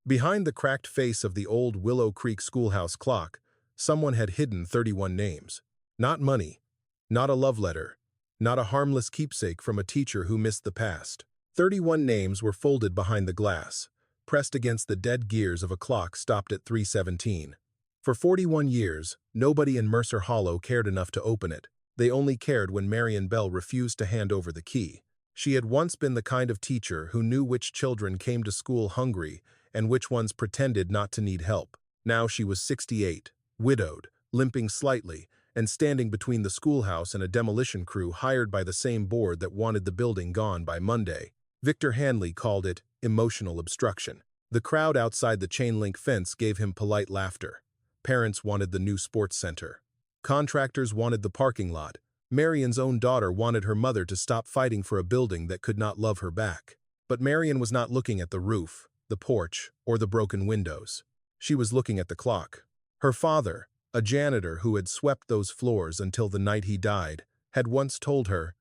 Behind the cracked face of the old Willow Creek schoolhouse clock, someone had hidden 31 names. Not money, not a love letter, not a harmless keepsake from a teacher who missed the past. 31 names were folded behind the glass, pressed against the dead gears of a clock stopped at 3:17. For 41 years, nobody in Mercer Hollow cared enough to open it. They only cared when Marion Bell refused to hand over the key. She had once been the kind of teacher who knew which children came to school hungry and which ones pretended not to need help. Now she was 68, widowed, limping slightly, and standing between the schoolhouse and a demolition crew hired by the same board that wanted the building gone by Monday. Victor Hanley called it emotional obstruction. The crowd outside the chain-link fence gave him polite laughter. Parents wanted the new sports center. Contractors wanted the parking lot. Marion's own daughter wanted her mother to stop fighting for a building that could not love her back. But Marion was not looking at the roof, the porch, or the broken windows. She was looking at the clock. Her father, a janitor who had swept those floors until the night he died, had once told her,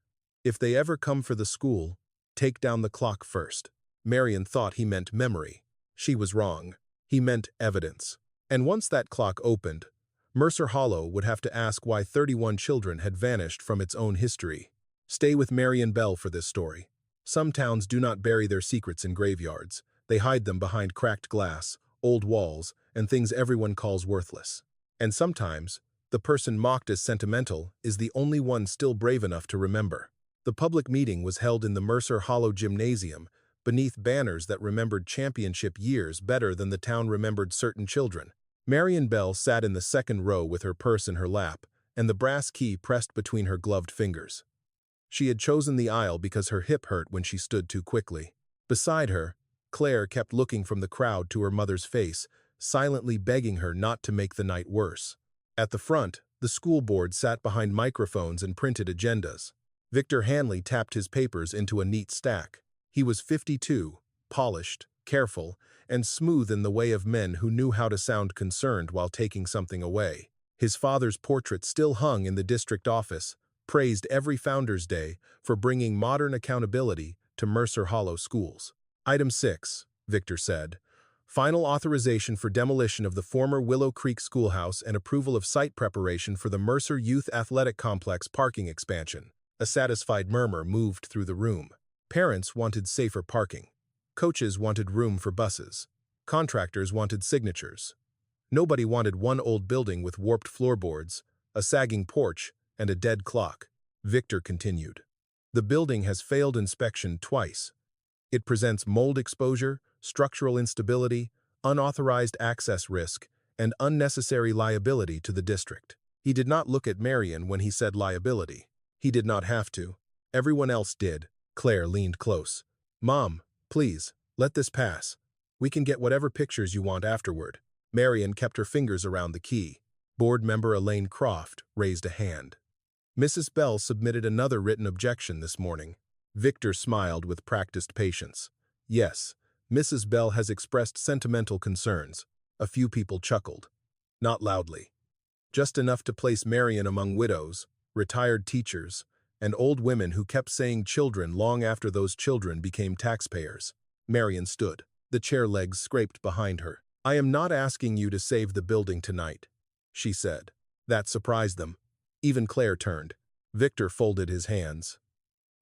"If they ever come for the school, take down the clock first." Marion thought he meant memory. She was wrong. He meant evidence. And once that clock opened, Mercer Hollow would have to ask why 31 children had vanished from its own history. Stay with Marion Bell for this story. Some towns do not bury their secrets in graveyards. They hide them behind cracked glass, old walls, and things everyone calls worthless. And sometimes, the person mocked as sentimental is the only one still brave enough to remember. The public meeting was held in the Mercer Hollow Gymnasium, beneath banners that remembered championship years better than the town remembered certain children. Marion Bell sat in the second row with her purse in her lap and the brass key pressed between her gloved fingers. She had chosen the aisle because her hip hurt when she stood too quickly. Beside her, Claire kept looking from the crowd to her mother's face, silently begging her not to make the night worse. At the front, the school board sat behind microphones and printed agendas. Victor Hanley tapped his papers into a neat stack. He was 52, polished, careful, and smooth in the way of men who knew how to sound concerned while taking something away. His father's portrait still hung in the district office, praised every Founder's Day for bringing modern accountability to Mercer Hollow schools. Item 6, Victor said. Final authorization for demolition of the former Willow Creek Schoolhouse and approval of site preparation for the Mercer Youth Athletic Complex parking expansion. A satisfied murmur moved through the room. Parents wanted safer parking. Coaches wanted room for buses. Contractors wanted signatures. Nobody wanted one old building with warped floorboards, a sagging porch, and a dead clock. Victor continued. The building has failed inspection twice. It presents mold exposure, structural instability, unauthorized access risk, and unnecessary liability to the district. He did not look at Marion when he said liability. He did not have to. Everyone else did. Claire leaned close. "Mom, please, let this pass. We can get whatever pictures you want afterward." Marion kept her fingers around the key. Board member Elaine Croft raised a hand. Mrs. Bell submitted another written objection this morning. Victor smiled with practiced patience. "Yes, Mrs. Bell has expressed sentimental concerns." A few people chuckled. Not loudly. Just enough to place Marion among widows, retired teachers, and old women who kept saying children long after those children became taxpayers. Marion stood. The chair legs scraped behind her. "I am not asking you to save the building tonight," she said. That surprised them. Even Claire turned. Victor folded his hands.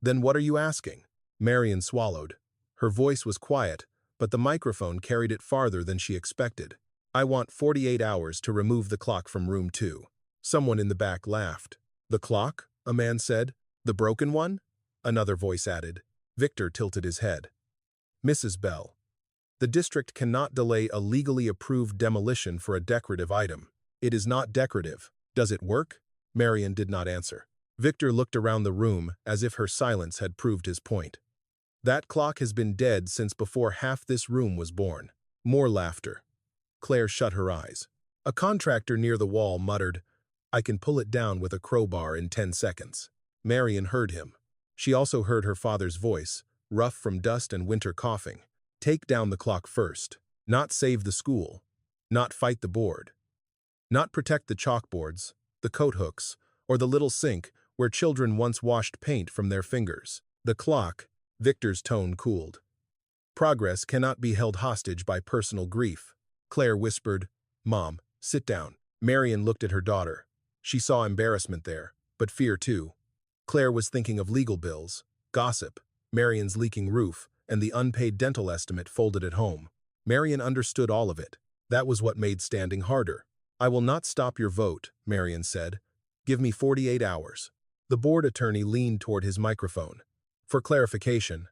"Then what are you asking?" Marion swallowed. Her voice was quiet, but the microphone carried it farther than she expected. "I want 48 hours to remove the clock from room 2. Someone in the back laughed. "The clock?" a man said. "The broken one?" another voice added. Victor tilted his head. "Mrs. Bell, the district cannot delay a legally approved demolition for a decorative item. It is not decorative. Does it work?" Marion did not answer. Victor looked around the room as if her silence had proved his point. "That clock has been dead since before half this room was born." More laughter. Claire shut her eyes. A contractor near the wall muttered, "I can pull it down with a crowbar in 10 seconds. Marion heard him. She also heard her father's voice, rough from dust and winter coughing. Take down the clock first. Not save the school. Not fight the board. Not protect the chalkboards, the coat hooks, or the little sink where children once washed paint from their fingers. The clock. Victor's tone cooled. Progress cannot be held hostage by personal grief. Claire whispered, "Mom, sit down." Marian looked at her daughter. She saw embarrassment there, but fear too. Claire was thinking of legal bills, gossip, Marian's leaking roof, and the unpaid dental estimate folded at home. Marian understood all of it. That was what made standing harder. "I will not stop your vote," Marian said. "Give me 48 hours." The board attorney leaned toward his microphone. For clarification,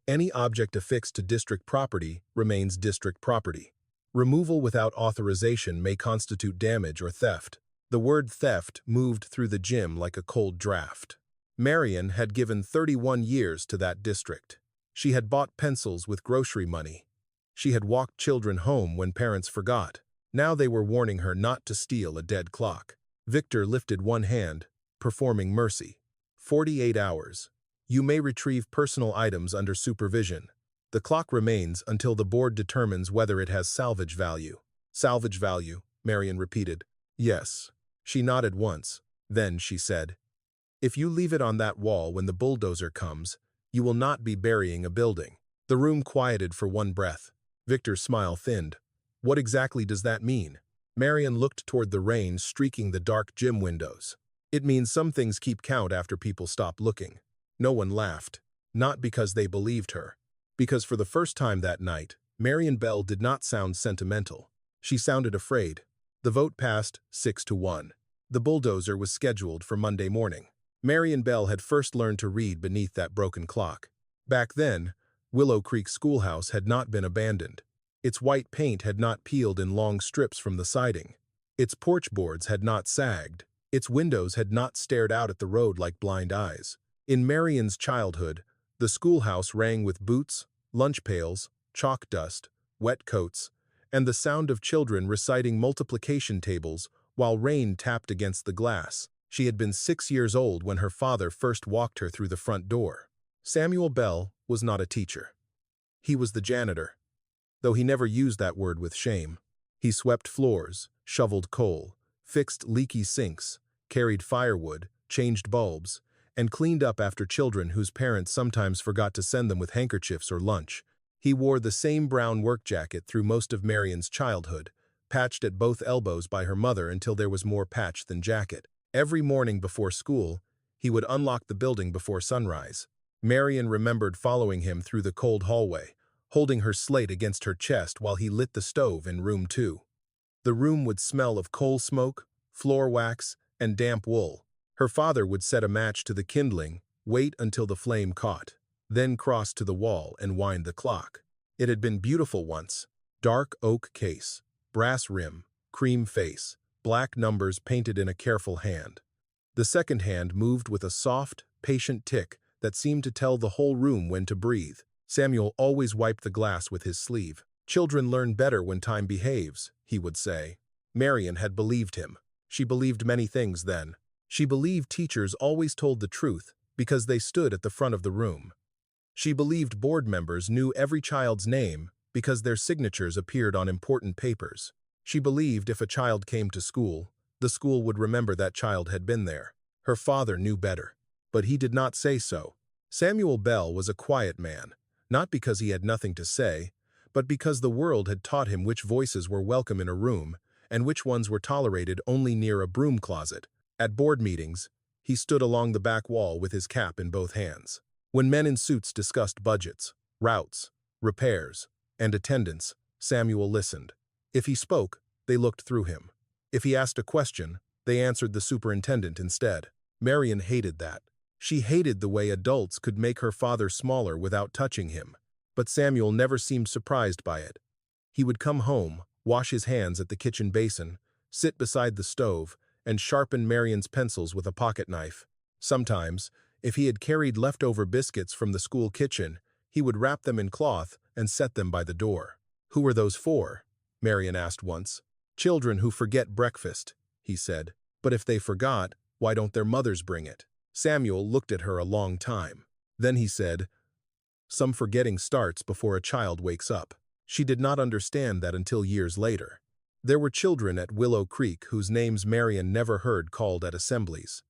any object affixed to district property remains district property. Removal without authorization may constitute damage or theft. The word theft moved through the gym like a cold draft. Marian had given 31 years to that district. She had bought pencils with grocery money. She had walked children home when parents forgot. Now they were warning her not to steal a dead clock. Victor lifted one hand, performing mercy. 48 hours. You may retrieve personal items under supervision. The clock remains until the board determines whether it has salvage value. Salvage value, Marian repeated. Yes. She nodded once. Then she said, "If you leave it on that wall when the bulldozer comes, you will not be burying a building." The room quieted for one breath. Victor's smile thinned. "What exactly does that mean?" Marian looked toward the rain streaking the dark gym windows. "It means some things keep count after people stop looking." No one laughed. Not because they believed her. Because for the first time that night, Marian Bell did not sound sentimental. She sounded afraid. The vote passed 6-1. The bulldozer was scheduled for Monday morning. Marian Bell had first learned to read beneath that broken clock. Back then, Willow Creek Schoolhouse had not been abandoned. Its white paint had not peeled in long strips from the siding. Its porch boards had not sagged. Its windows had not stared out at the road like blind eyes. In Marian's childhood, the schoolhouse rang with boots, lunch pails, chalk dust, wet coats, and the sound of children reciting multiplication tables while rain tapped against the glass. She had been 6 years old when her father first walked her through the front door. Samuel Bell was not a teacher. He was the janitor, though he never used that word with shame. He swept floors, shoveled coal, fixed leaky sinks, carried firewood, changed bulbs, and cleaned up after children whose parents sometimes forgot to send them with handkerchiefs or lunch. He wore the same brown work jacket through most of Marian's childhood, patched at both elbows by her mother until there was more patch than jacket. Every morning before school, he would unlock the building before sunrise. Marian remembered following him through the cold hallway, holding her slate against her chest while he lit the stove in room 2. The room would smell of coal smoke, floor wax, and damp wool. Her father would set a match to the kindling, wait until the flame caught, then cross to the wall and wind the clock. It had been beautiful once. Dark oak case, brass rim, cream face, black numbers painted in a careful hand. The second hand moved with a soft, patient tick that seemed to tell the whole room when to breathe. Samuel always wiped the glass with his sleeve. "Children learn better when time behaves," he would say. Marian had believed him. She believed many things then. She believed teachers always told the truth because they stood at the front of the room. She believed board members knew every child's name because their signatures appeared on important papers. She believed if a child came to school, the school would remember that child had been there. Her father knew better, but he did not say so. Samuel Bell was a quiet man, not because he had nothing to say, but because the world had taught him which voices were welcome in a room and which ones were tolerated only near a broom closet. At board meetings, he stood along the back wall with his cap in both hands. When men in suits discussed budgets, routes, repairs, and attendance, Samuel listened. If he spoke, they looked through him. If he asked a question, they answered the superintendent instead. Marian hated that. She hated the way adults could make her father smaller without touching him. But Samuel never seemed surprised by it. He would come home, wash his hands at the kitchen basin, sit beside the stove, and sharpen Marian's pencils with a pocket knife. Sometimes, if he had carried leftover biscuits from the school kitchen, he would wrap them in cloth and set them by the door. "Who were those for?" Marian asked once. "Children who forget breakfast," he said. "But if they forgot, why don't their mothers bring it?" Samuel looked at her a long time. Then he said, "Some forgetting starts before a child wakes up." She did not understand that until years later. There were children at Willow Creek whose names Marian never heard called at assemblies.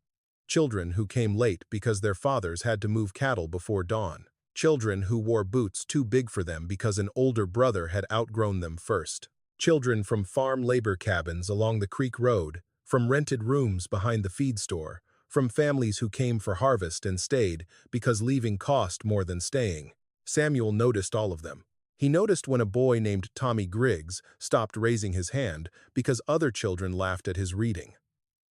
Children who came late because their fathers had to move cattle before dawn. Children who wore boots too big for them because an older brother had outgrown them first. Children from farm labor cabins along the creek road, from rented rooms behind the feed store, from families who came for harvest and stayed because leaving cost more than staying. Samuel noticed all of them. He noticed when a boy named Tommy Griggs stopped raising his hand because other children laughed at his reading.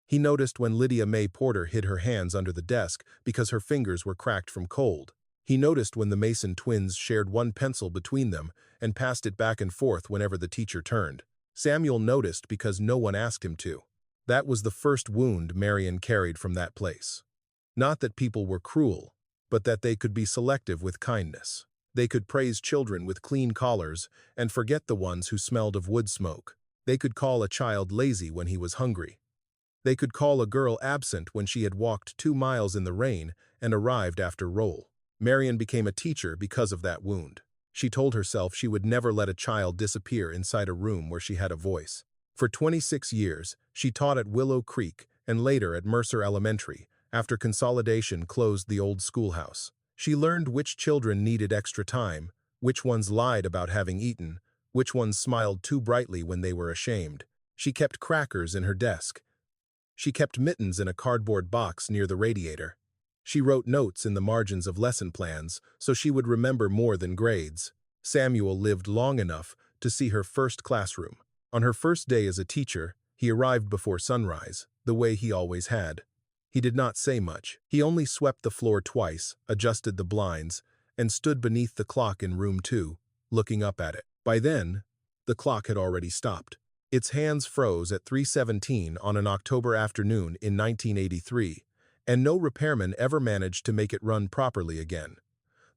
He noticed when Lydia May Porter hid her hands under the desk because her fingers were cracked from cold. He noticed when the Mason twins shared one pencil between them and passed it back and forth whenever the teacher turned. Samuel noticed because no one asked him to. That was the first wound Marion carried from that place. Not that people were cruel, but that they could be selective with kindness. They could praise children with clean collars and forget the ones who smelled of wood smoke. They could call a child lazy when he was hungry. They could call a girl absent when she had walked 2 miles in the rain and arrived after roll. Marion became a teacher because of that wound. She told herself she would never let a child disappear inside a room where she had a voice. For 26 years, she taught at Willow Creek and later at Mercer Elementary, after consolidation closed the old schoolhouse. She learned which children needed extra time, which ones lied about having eaten, which ones smiled too brightly when they were ashamed. She kept crackers in her desk. She kept mittens in a cardboard box near the radiator. She wrote notes in the margins of lesson plans so she would remember more than grades. Samuel lived long enough to see her first classroom. On her first day as a teacher, he arrived before sunrise, the way he always had. He did not say much. He only swept the floor twice, adjusted the blinds, and stood beneath the clock in room 2, looking up at it. By then, the clock had already stopped. Its hands froze at 3:17 on an October afternoon in 1983, and no repairman ever managed to make it run properly again.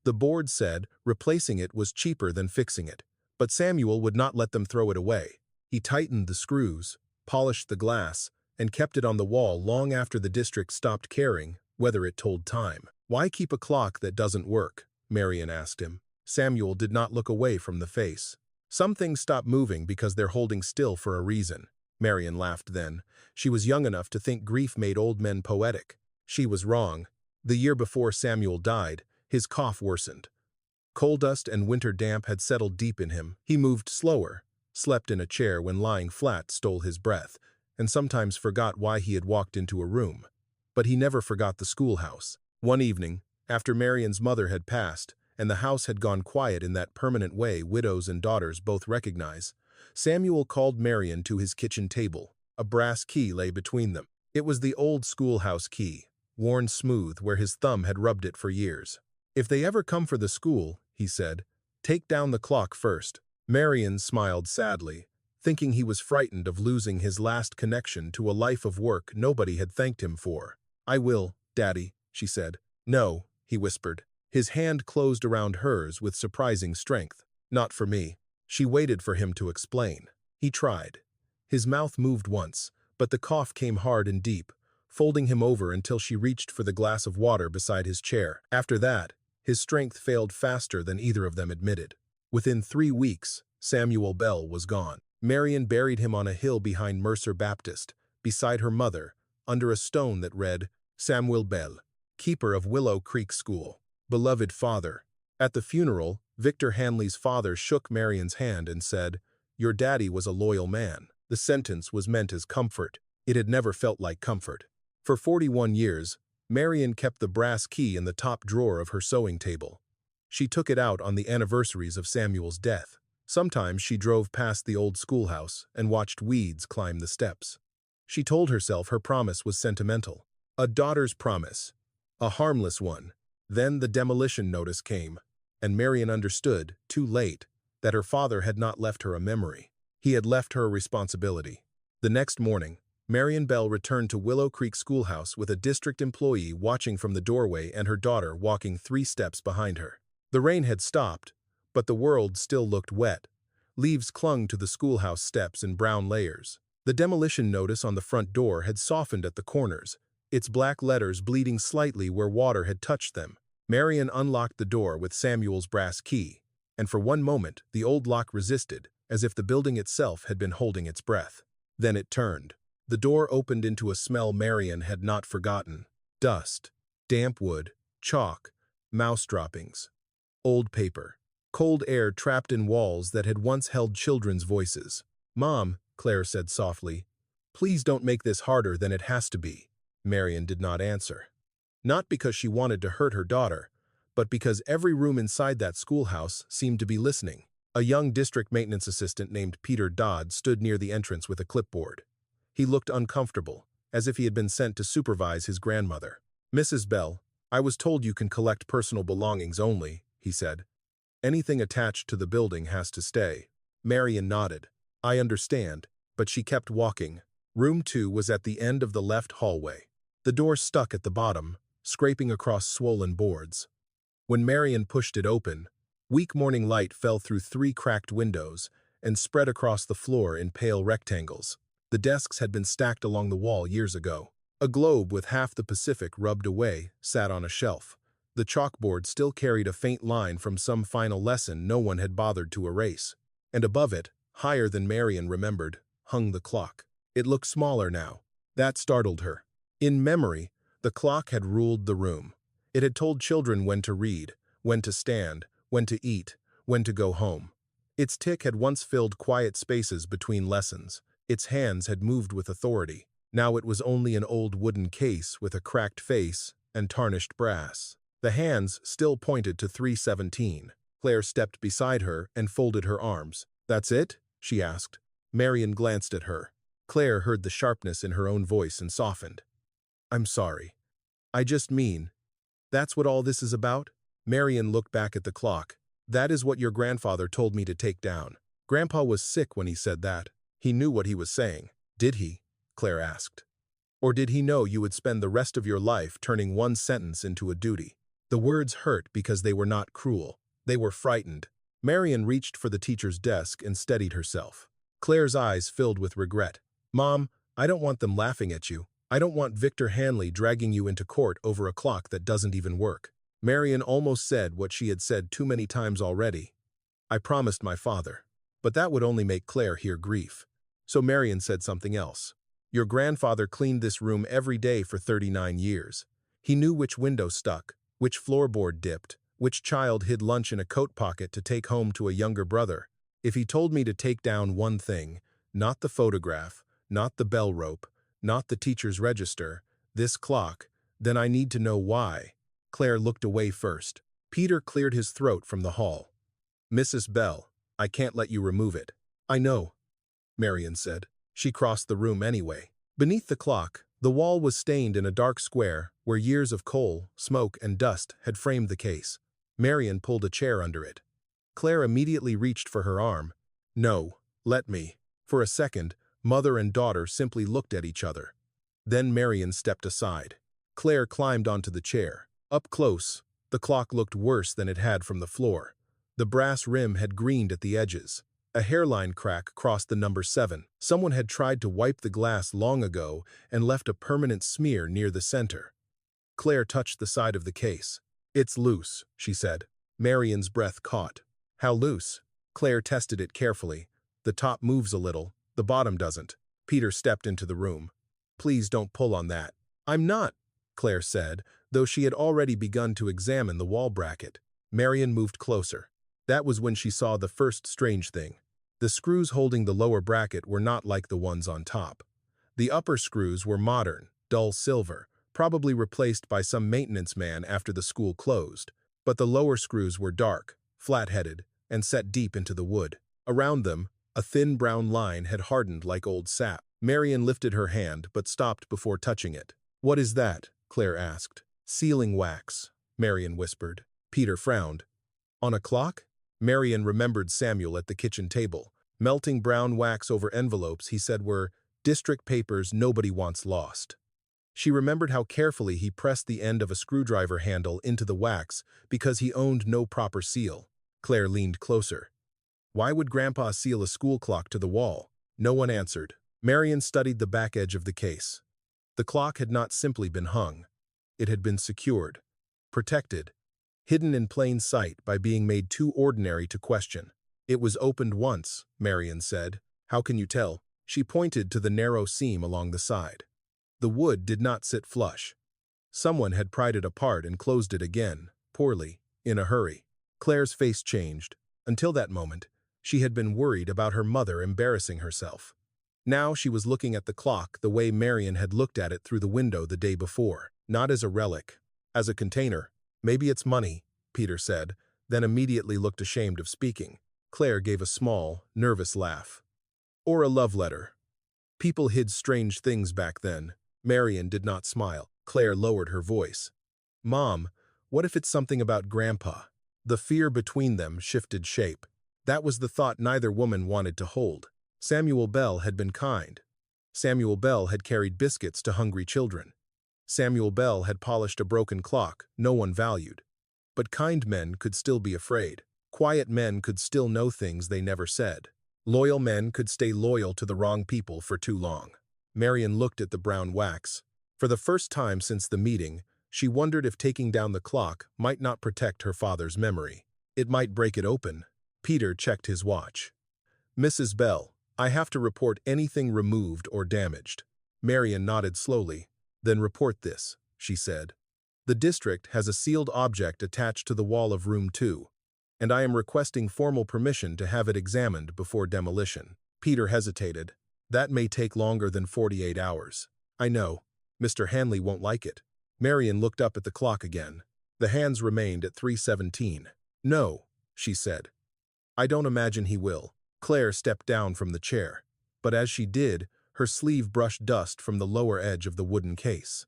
The board said replacing it was cheaper than fixing it, but Samuel would not let them throw it away. He tightened the screws, polished the glass, and kept it on the wall long after the district stopped caring whether it told time. "Why keep a clock that doesn't work?" Marion asked him. Samuel did not look away from the face. "Some things stop moving because they're holding still for a reason." Marion laughed then. She was young enough to think grief made old men poetic. She was wrong. The year before Samuel died, his cough worsened. Coal dust and winter damp had settled deep in him. He moved slower, slept in a chair when lying flat stole his breath, and sometimes forgot why he had walked into a room. But he never forgot the schoolhouse. One evening, after Marion's mother had passed, and the house had gone quiet in that permanent way widows and daughters both recognize, Samuel called Marion to his kitchen table. A brass key lay between them. It was the old schoolhouse key, worn smooth where his thumb had rubbed it for years. "If they ever come for the school," he said, "take down the clock first." Marion smiled sadly, thinking he was frightened of losing his last connection to a life of work nobody had thanked him for. "I will, Daddy," she said. "No," he whispered. His hand closed around hers with surprising strength. "Not for me." She waited for him to explain. He tried. His mouth moved once, but the cough came hard and deep, folding him over until she reached for the glass of water beside his chair. After that, his strength failed faster than either of them admitted. Within 3 weeks, Samuel Bell was gone. Marion buried him on a hill behind Mercer Baptist, beside her mother, under a stone that read, "Samuel Bell, keeper of Willow Creek School, beloved father." At the funeral, Victor Hanley's father shook Marion's hand and said, "Your daddy was a loyal man." The sentence was meant as comfort. It had never felt like comfort. For 41 years, Marion kept the brass key in the top drawer of her sewing table. She took it out on the anniversaries of Samuel's death. Sometimes she drove past the old schoolhouse and watched weeds climb the steps. She told herself her promise was sentimental. A daughter's promise. A harmless one. Then the demolition notice came, and Marion understood, too late, that her father had not left her a memory. He had left her a responsibility. The next morning, Marion Bell returned to Willow Creek Schoolhouse with a district employee watching from the doorway and her daughter walking 3 steps behind her. The rain had stopped, but the world still looked wet. Leaves clung to the schoolhouse steps in brown layers. The demolition notice on the front door had softened at the corners, its black letters bleeding slightly where water had touched them. Marion unlocked the door with Samuel's brass key, and for one moment the old lock resisted, as if the building itself had been holding its breath. Then it turned. The door opened into a smell Marion had not forgotten. Dust, damp wood, chalk, mouse droppings. Old paper. Cold air trapped in walls that had once held children's voices. "Mom," Claire said softly, "please don't make this harder than it has to be." Marion did not answer. Not because she wanted to hurt her daughter, but because every room inside that schoolhouse seemed to be listening. A young district maintenance assistant named Peter Dodd stood near the entrance with a clipboard. He looked uncomfortable, as if he had been sent to supervise his grandmother. "Mrs. Bell, I was told you can collect personal belongings only," he said. "Anything attached to the building has to stay." Marion nodded. "I understand," but she kept walking. Room 2 was at the end of the left hallway. The door stuck at the bottom, scraping across swollen boards. When Marion pushed it open, weak morning light fell through 3 cracked windows and spread across the floor in pale rectangles. The desks had been stacked along the wall years ago. A globe with half the Pacific rubbed away sat on a shelf. The chalkboard still carried a faint line from some final lesson no one had bothered to erase. And above it, higher than Marion remembered, hung the clock. It looked smaller now. That startled her. In memory, the clock had ruled the room. It had told children when to read, when to stand, when to eat, when to go home. Its tick had once filled quiet spaces between lessons. Its hands had moved with authority. Now it was only an old wooden case with a cracked face and tarnished brass. The hands still pointed to 317. Claire stepped beside her and folded her arms. "That's it?" she asked. Marion glanced at her. Claire heard the sharpness in her own voice and softened. "I'm sorry. I just mean, that's what all this is about?" Marion looked back at the clock. "That is what your grandfather told me to take down." Grandpa was sick when he said that. He knew what he was saying. "Did he?" Claire asked. "Or did he know you would spend the rest of your life turning one sentence into a duty?" The words hurt because they were not cruel. They were frightened. Marion reached for the teacher's desk and steadied herself. Claire's eyes filled with regret. "Mom, I don't want them laughing at you. I don't want Victor Hanley dragging you into court over a clock that doesn't even work." Marion almost said what she had said too many times already. "I promised my father." But that would only make Claire hear grief. So Marion said something else. "Your grandfather cleaned this room every day for 39 years. He knew which window stuck, which floorboard dipped, which child hid lunch in a coat pocket to take home to a younger brother. If he told me to take down one thing, not the photograph, not the bell rope, not the teacher's register, this clock, then I need to know why." Claire looked away first. Peter cleared his throat from the hall. "Mrs. Bell, I can't let you remove it." "I know," Marion said. She crossed the room anyway. Beneath the clock, the wall was stained in a dark square where years of coal, smoke, and dust had framed the case. Marion pulled a chair under it. Claire immediately reached for her arm. "No, let me." For a second, mother and daughter simply looked at each other. Then Marion stepped aside. Claire climbed onto the chair. Up close, the clock looked worse than it had from the floor. The brass rim had greened at the edges. A hairline crack crossed the number 7. Someone had tried to wipe the glass long ago and left a permanent smear near the center. Claire touched the side of the case. "It's loose," she said. Marion's breath caught. "How loose?" Claire tested it carefully. "The top moves a little, the bottom doesn't." Peter stepped into the room. "Please don't pull on that." "I'm not," Claire said, though she had already begun to examine the wall bracket. Marion moved closer. That was when she saw the first strange thing. The screws holding the lower bracket were not like the ones on top. The upper screws were modern, dull silver, probably replaced by some maintenance man after the school closed. But the lower screws were dark, flat-headed, and set deep into the wood. Around them, a thin brown line had hardened like old sap. Marion lifted her hand but stopped before touching it. "What is that?" Claire asked. "Sealing wax," Marion whispered. Peter frowned. "On a clock?" Marion remembered Samuel at the kitchen table. Melting brown wax over envelopes he said were district papers nobody wants lost. She remembered how carefully he pressed the end of a screwdriver handle into the wax because he owned no proper seal. Claire leaned closer. Why would Grandpa seal a school clock to the wall? No one answered. Marion studied the back edge of the case. The clock had not simply been hung. It had been secured, protected, hidden in plain sight by being made too ordinary to question. "It was opened once," Marion said. "How can you tell?" She pointed to the narrow seam along the side. The wood did not sit flush. Someone had pried it apart and closed it again, poorly, in a hurry. Claire's face changed. Until that moment, she had been worried about her mother embarrassing herself. Now she was looking at the clock the way Marion had looked at it through the window the day before, not as a relic, as a container. Maybe it's money, Peter said, then immediately looked ashamed of speaking. Claire gave a small, nervous laugh. Or a love letter. People hid strange things back then. Marion did not smile. Claire lowered her voice. Mom, what if it's something about Grandpa? The fear between them shifted shape. That was the thought neither woman wanted to hold. Samuel Bell had been kind. Samuel Bell had carried biscuits to hungry children. Samuel Bell had polished a broken clock no one valued. But kind men could still be afraid. Quiet men could still know things they never said. Loyal men could stay loyal to the wrong people for too long. Marion looked at the brown wax. For the first time since the meeting, she wondered if taking down the clock might not protect her father's memory. It might break it open. Peter checked his watch. Mrs. Bell, I have to report anything removed or damaged. Marion nodded slowly. Then report this, she said. The district has a sealed object attached to the wall of room 2, and I am requesting formal permission to have it examined before demolition. Peter hesitated. That may take longer than 48 hours. I know. Mr. Hanley won't like it. Marion looked up at the clock again. The hands remained at 3:17. No, she said. I don't imagine he will. Claire stepped down from the chair, but as she did, her sleeve brushed dust from the lower edge of the wooden case.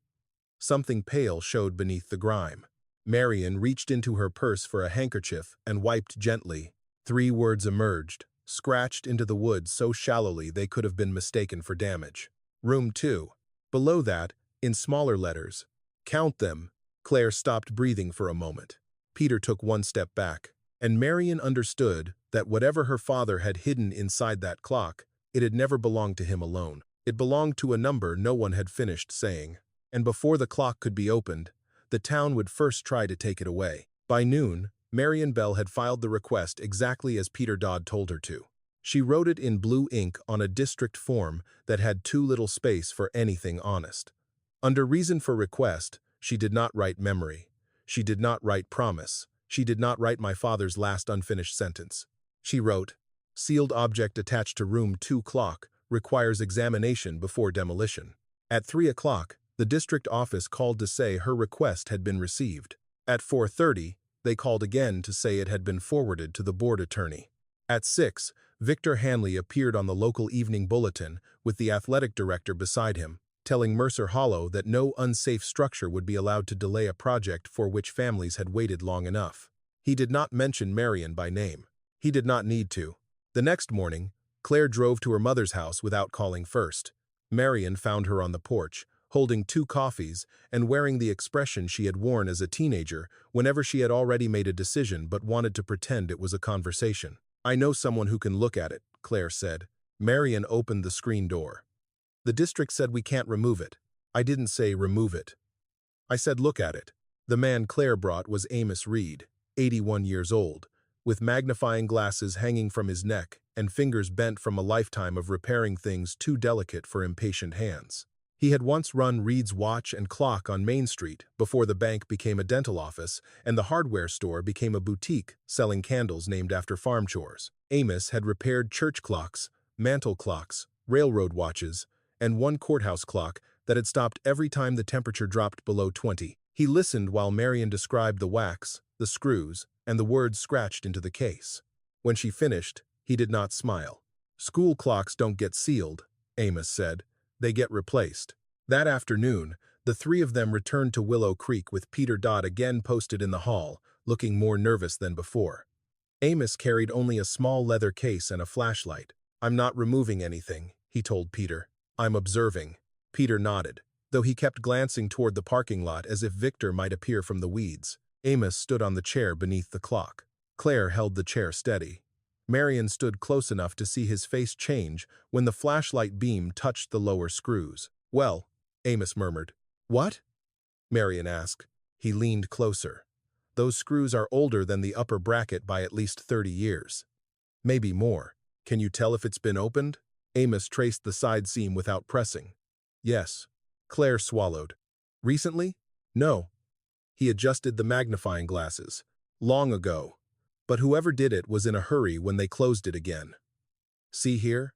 Something pale showed beneath the grime. Marion reached into her purse for a handkerchief and wiped gently. 3 words emerged, scratched into the wood so shallowly they could have been mistaken for damage. Room 2. Below that, in smaller letters. Count them. Claire stopped breathing for a moment. Peter took one step back, and Marion understood that whatever her father had hidden inside that clock, it had never belonged to him alone. It belonged to a number no one had finished saying. And before the clock could be opened, the town would first try to take it away. By noon, Marion Bell had filed the request exactly as Peter Dodd told her to. She wrote it in blue ink on a district form that had too little space for anything honest. Under reason for request, she did not write memory. She did not write promise. She did not write my father's last unfinished sentence. She wrote, sealed object attached to room 2 clock requires examination before demolition. At 3 o'clock, the district office called to say her request had been received. At 4:30, they called again to say it had been forwarded to the board attorney. At 6, Victor Hanley appeared on the local evening bulletin with the athletic director beside him, telling Mercer Hollow that no unsafe structure would be allowed to delay a project for which families had waited long enough. He did not mention Marion by name. He did not need to. The next morning, Claire drove to her mother's house without calling first. Marion found her on the porch, holding 2 coffees and wearing the expression she had worn as a teenager whenever she had already made a decision but wanted to pretend it was a conversation. I know someone who can look at it, Claire said. Marion opened the screen door. The district said we can't remove it. I didn't say remove it. I said look at it. The man Claire brought was Amos Reed, 81 years old, with magnifying glasses hanging from his neck and fingers bent from a lifetime of repairing things too delicate for impatient hands. He had once run Reed's Watch and Clock on Main Street before the bank became a dental office and the hardware store became a boutique selling candles named after farm chores. Amos had repaired church clocks, mantel clocks, railroad watches, and one courthouse clock that had stopped every time the temperature dropped below 20. He listened while Marion described the wax, the screws, and the words scratched into the case. When she finished, he did not smile. School clocks don't get sealed, Amos said. They get replaced. That afternoon, the 3 of them returned to Willow Creek with Peter Dodd again posted in the hall, looking more nervous than before. Amos carried only a small leather case and a flashlight. I'm not removing anything, he told Peter. I'm observing. Peter nodded, though he kept glancing toward the parking lot as if Victor might appear from the weeds. Amos stood on the chair beneath the clock. Claire held the chair steady. Marion stood close enough to see his face change when the flashlight beam touched the lower screws. Well, Amos murmured. What? Marion asked. He leaned closer. Those screws are older than the upper bracket by at least 30 years. Maybe more. Can you tell if it's been opened? Amos traced the side seam without pressing. Yes. Claire swallowed. Recently? No. He adjusted the magnifying glasses. Long ago. But whoever did it was in a hurry when they closed it again. See here?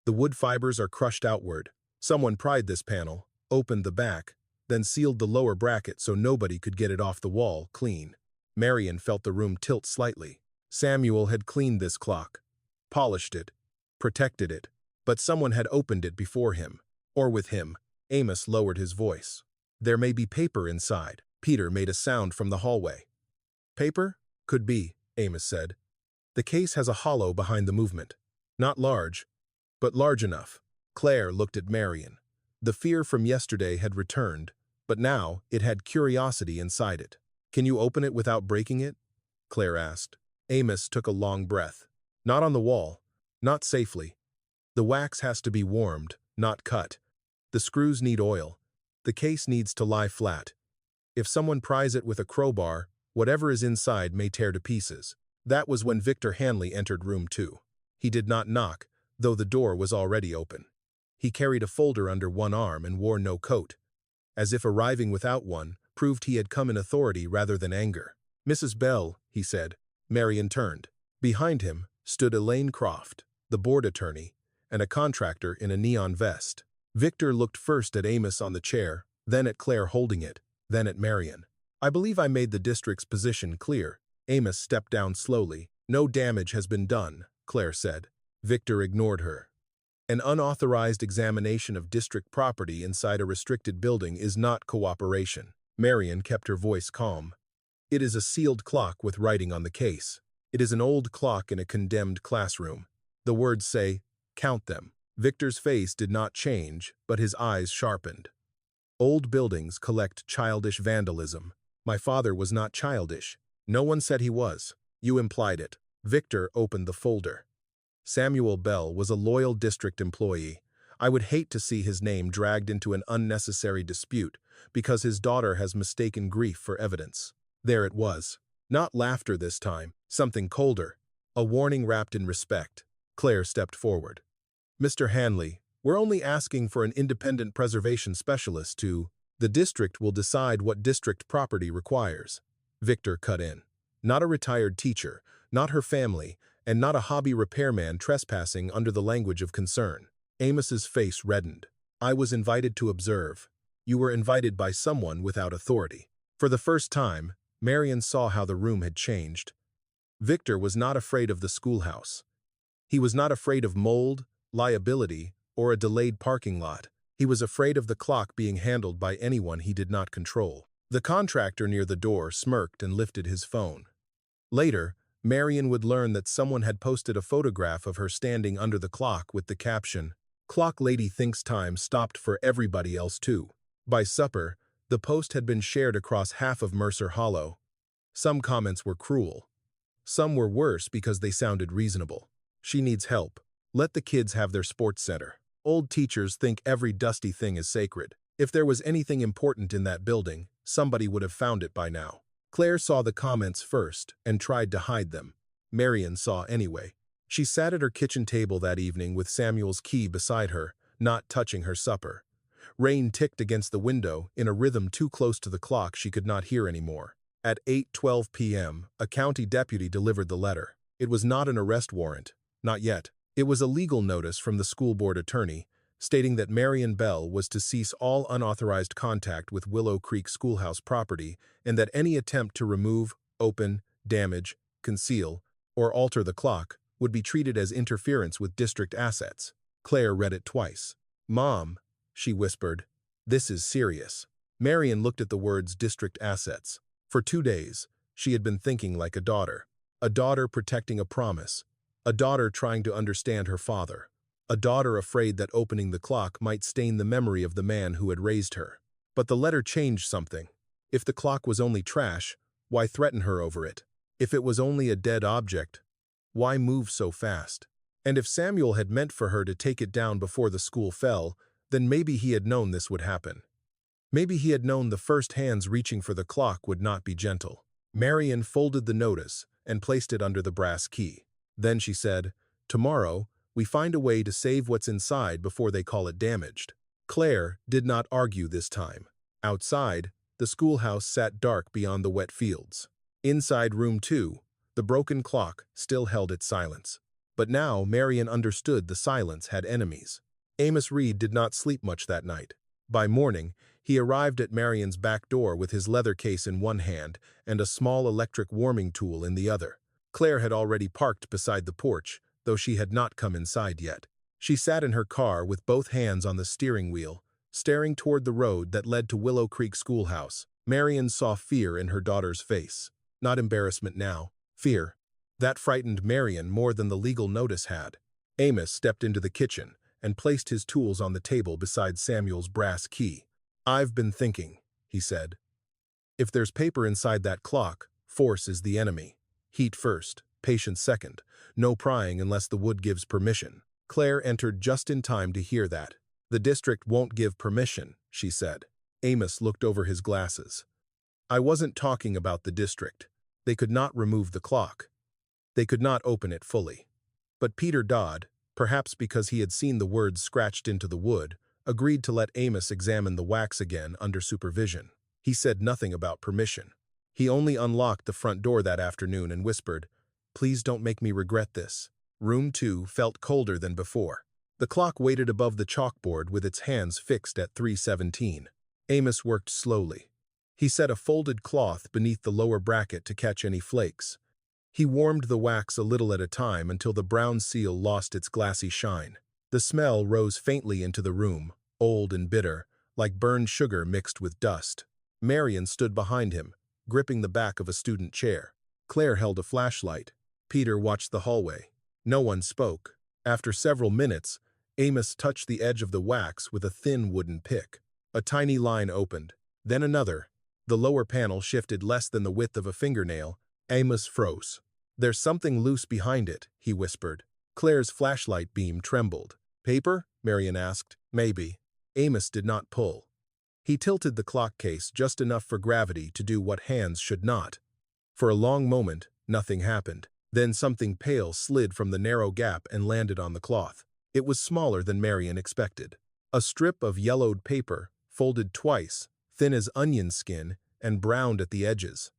The wood fibers are crushed outward. Someone pried this panel, opened the back, then sealed the lower bracket so nobody could get it off the wall clean. Marian felt the room tilt slightly. Samuel had cleaned this clock, polished it, protected it, but someone had opened it before him, or with him. Amos lowered his voice. There may be paper inside. Peter made a sound from the hallway. Paper? Could be, Amos said. The case has a hollow behind the movement. Not large, but large enough. Claire looked at Marian. The fear from yesterday had returned, but now it had curiosity inside it. Can you open it without breaking it? Claire asked. Amos took a long breath. Not on the wall. Not safely. The wax has to be warmed, not cut. The screws need oil. The case needs to lie flat. If someone pries it with a crowbar, whatever is inside may tear to pieces. That was when Victor Hanley entered room 2. He did not knock, though the door was already open. He carried a folder under one arm and wore no coat, as if arriving without one proved he had come in authority rather than anger. Mrs. Bell, he said. Marian turned. Behind him stood Elaine Croft, the board attorney, and a contractor in a neon vest. Victor looked first at Amos on the chair, then at Claire holding it, then at Marian. I believe I made the district's position clear. Amos stepped down slowly. No damage has been done, Claire said. Victor ignored her. An unauthorized examination of district property inside a restricted building is not cooperation. Marian kept her voice calm. It is a sealed clock with writing on the case. It is an old clock in a condemned classroom. The words say, "Count them." Victor's face did not change, but his eyes sharpened. Old buildings collect childish vandalism. My father was not childish. No one said he was. You implied it. Victor opened the folder. Samuel Bell was a loyal district employee. I would hate to see his name dragged into an unnecessary dispute because his daughter has mistaken grief for evidence. There it was. Not laughter this time, something colder. A warning wrapped in respect. Claire stepped forward. Mr. Hanley, we're only asking for an independent preservation specialist to... The district will decide what district property requires. Victor cut in. Not a retired teacher, not her family, and not a hobby repairman trespassing under the language of concern. Amos's face reddened. I was invited to observe. You were invited by someone without authority. For the first time, Marian saw how the room had changed. Victor was not afraid of the schoolhouse. He was not afraid of mold, liability, or a delayed parking lot. He was afraid of the clock being handled by anyone he did not control. The contractor near the door smirked and lifted his phone. Later, Marian would learn that someone had posted a photograph of her standing under the clock with the caption, "Clock lady thinks time stopped for everybody else too." By supper, the post had been shared across half of Mercer Hollow. Some comments were cruel. Some were worse because they sounded reasonable. She needs help. Let the kids have their sports center. Old teachers think every dusty thing is sacred. If there was anything important in that building, somebody would have found it by now. Claire saw the comments first and tried to hide them. Marian saw anyway. She sat at her kitchen table that evening with Samuel's key beside her, not touching her supper. Rain ticked against the window in a rhythm too close to the clock she could not hear anymore. At 8:12 p.m., a county deputy delivered the letter. It was not an arrest warrant. Not yet. It was a legal notice from the school board attorney, stating that Marian Bell was to cease all unauthorized contact with Willow Creek Schoolhouse property and that any attempt to remove, open, damage, conceal, or alter the clock would be treated as interference with district assets. Claire read it twice. "Mom," she whispered, "this is serious." Marian looked at the words district assets. For 2 days, she had been thinking like a daughter protecting a promise, a daughter trying to understand her father, a daughter afraid that opening the clock might stain the memory of the man who had raised her. But the letter changed something. If the clock was only trash, why threaten her over it? If it was only a dead object, why move so fast? And if Samuel had meant for her to take it down before the school fell, then maybe he had known this would happen. Maybe he had known the first hands reaching for the clock would not be gentle. Marian folded the notice and placed it under the brass key. Then she said, "Tomorrow, we find a way to save what's inside before they call it damaged." Claire did not argue this time. Outside, the schoolhouse sat dark beyond the wet fields. Inside room 2, The broken clock still held its silence. But now Marian understood the silence had enemies. Amos Reed did not sleep much that night. By morning, he arrived at Marian's back door with his leather case in one hand and a small electric warming tool in the other. Claire had already parked beside the porch, though she had not come inside yet. She sat in her car with both hands on the steering wheel, staring toward the road that led to Willow Creek Schoolhouse. Marian saw fear in her daughter's face. Not embarrassment now, fear. That frightened Marian more than the legal notice had. Amos stepped into the kitchen and placed his tools on the table beside Samuel's brass key. "I've been thinking," he said. "If there's paper inside that clock, force is the enemy. Heat first, patience second. No prying unless the wood gives permission." Claire entered just in time to hear that. "The district won't give permission," she said. Amos looked over his glasses. "I wasn't talking about the district. They could not remove the clock. They could not open it fully." But Peter Dodd, perhaps because he had seen the words scratched into the wood, agreed to let Amos examine the wax again under supervision. He said nothing about permission. He only unlocked the front door that afternoon and whispered, "Please don't make me regret this." Room 2 felt colder than before. The clock waited above the chalkboard with its hands fixed at 3:17. Amos worked slowly. He set a folded cloth beneath the lower bracket to catch any flakes. He warmed the wax a little at a time until the brown seal lost its glassy shine. The smell rose faintly into the room, old and bitter, like burned sugar mixed with dust. Marian stood behind him, gripping the back of a student chair. Claire held a flashlight. Peter watched the hallway. No one spoke. After several minutes, Amos touched the edge of the wax with a thin wooden pick. A tiny line opened, then another. The lower panel shifted less than the width of a fingernail. Amos froze. "There's something loose behind it," he whispered. Claire's flashlight beam trembled. "Paper?" Marian asked. "Maybe." Amos did not pull. He tilted the clock case just enough for gravity to do what hands should not. For a long moment, nothing happened. Then something pale slid from the narrow gap and landed on the cloth. It was smaller than Marian expected. A strip of yellowed paper, folded twice, thin as onion skin, and browned at the edges.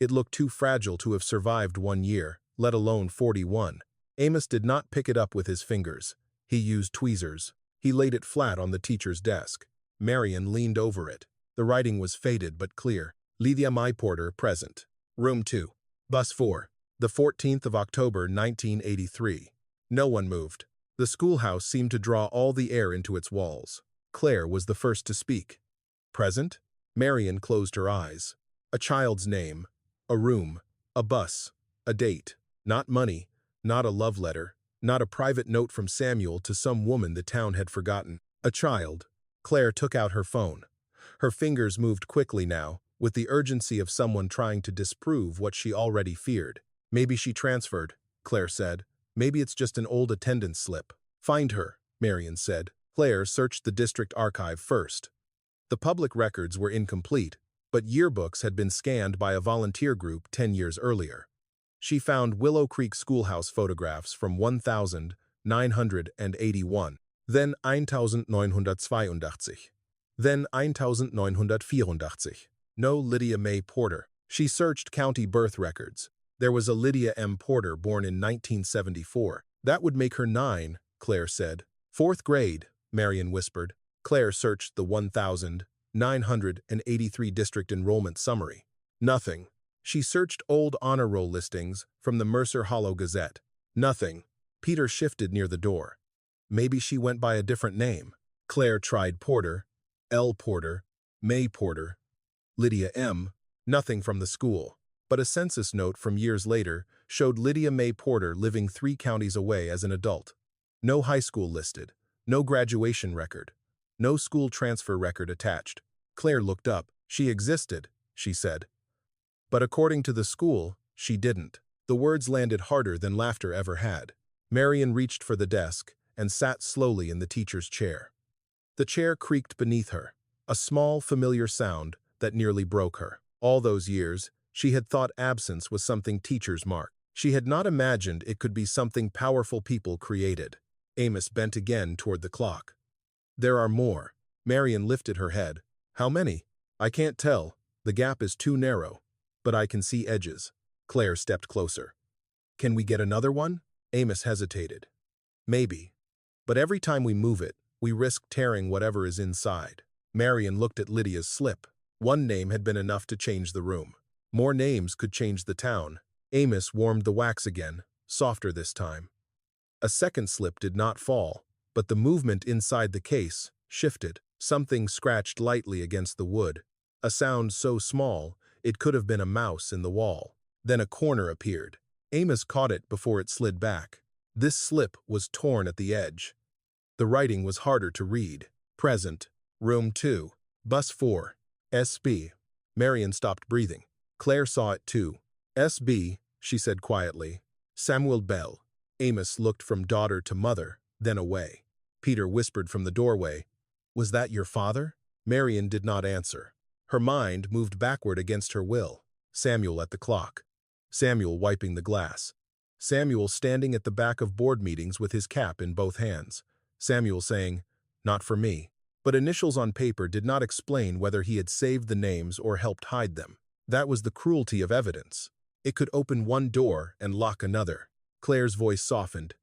It looked too fragile to have survived 1 year, let alone 41. Amos did not pick it up with his fingers. He used tweezers. He laid it flat on the teacher's desk. Marian leaned over it. The writing was faded but clear. "Lydia May Porter, present. Room 2. Bus 4. The 14th of October, 1983. No one moved. The schoolhouse seemed to draw all the air into its walls. Claire was the first to speak. "Present?" Marian closed her eyes. A child's name. A room. A bus. A date. Not money. Not a love letter. Not a private note from Samuel to some woman the town had forgotten. A child. Claire took out her phone. Her fingers moved quickly now, with the urgency of someone trying to disprove what she already feared. "Maybe she transferred," Claire said. "Maybe it's just an old attendance slip." "Find her," Marian said. Claire searched the district archive first. The public records were incomplete, but yearbooks had been scanned by a volunteer group 10 years earlier. She found Willow Creek Schoolhouse photographs from 1981, then 1982, then 1984. No Lydia May Porter. She searched county birth records. There was a Lydia M. Porter born in 1974. That would make her 9, Claire said. "4th grade," Marian whispered. Claire searched the 1983 district enrollment summary. Nothing. She searched old honor roll listings from the Mercer Hollow Gazette. Nothing. Peter shifted near the door. Maybe she went by a different name. Claire tried Porter, L. Porter, May Porter, Lydia M. Nothing from the school. But a census note from years later showed Lydia May Porter living 3 counties away as an adult. No high school listed, no graduation record, no school transfer record attached. Claire looked up. She existed, she said. But according to the school, she didn't. The words landed harder than laughter ever had. Marian reached for the desk and sat slowly in the teacher's chair. The chair creaked beneath her, a small, familiar sound that nearly broke her. All those years, she had thought absence was something teachers marked. She had not imagined it could be something powerful people created. Amos bent again toward the clock. "There are more." Marian lifted her head. "How many?" "I can't tell. The gap is too narrow. But I can see edges." Claire stepped closer. Can we get another one? Amos hesitated. Maybe. But every time we move it, we risk tearing whatever is inside. Marian looked at Lydia's slip. One name had been enough to change the room. More names could change the town. Amos warmed the wax again, softer this time. A second slip did not fall, but the movement inside the case shifted. Something scratched lightly against the wood. A sound so small, it could have been a mouse in the wall. Then a corner appeared. Amos caught it before it slid back. This slip was torn at the edge. The writing was harder to read. Present. Room 2. Bus 4. SB. Marian stopped breathing. Claire saw it too. SB, she said quietly. Samuel Bell. Amos looked from daughter to mother, then away. Peter whispered from the doorway, "Was that your father?" Marian did not answer. Her mind moved backward against her will. Samuel at the clock. Samuel wiping the glass. Samuel standing at the back of board meetings with his cap in both hands. Samuel saying, "Not for me." But initials on paper did not explain whether he had saved the names or helped hide them. That was the cruelty of evidence. It could open one door and lock another. Claire's voice softened.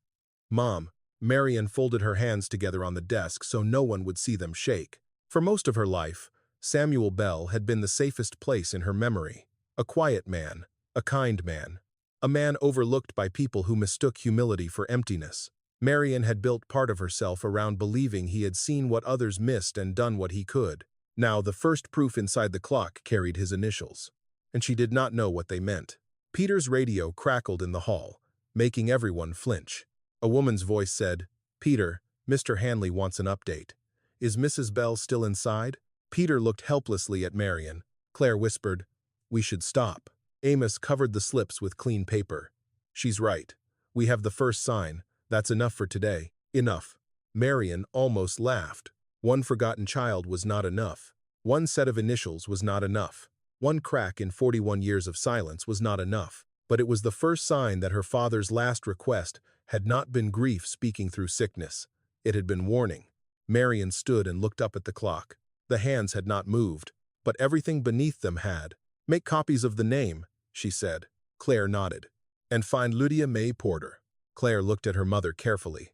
"Mom." Marian folded her hands together on the desk so no one would see them shake. For most of her life, Samuel Bell had been the safest place in her memory. A quiet man, a kind man, a man overlooked by people who mistook humility for emptiness. Marian had built part of herself around believing he had seen what others missed and done what he could. Now the first proof inside the clock carried his initials, and she did not know what they meant. Peter's radio crackled in the hall, making everyone flinch. A woman's voice said, "Peter, Mr. Hanley wants an update. Is Mrs. Bell still inside?" Peter looked helplessly at Marian. Claire whispered, "We should stop." Amos covered the slips with clean paper. "She's right. We have the first sign. That's enough for today." Enough. Marian almost laughed. One forgotten child was not enough. One set of initials was not enough. One crack in 41 years of silence was not enough. But it was the first sign that her father's last request had not been grief speaking through sickness. It had been warning. Marian stood and looked up at the clock. The hands had not moved, but everything beneath them had. "Make copies of the name," she said. Claire nodded. "And find Lydia May Porter." Claire looked at her mother carefully.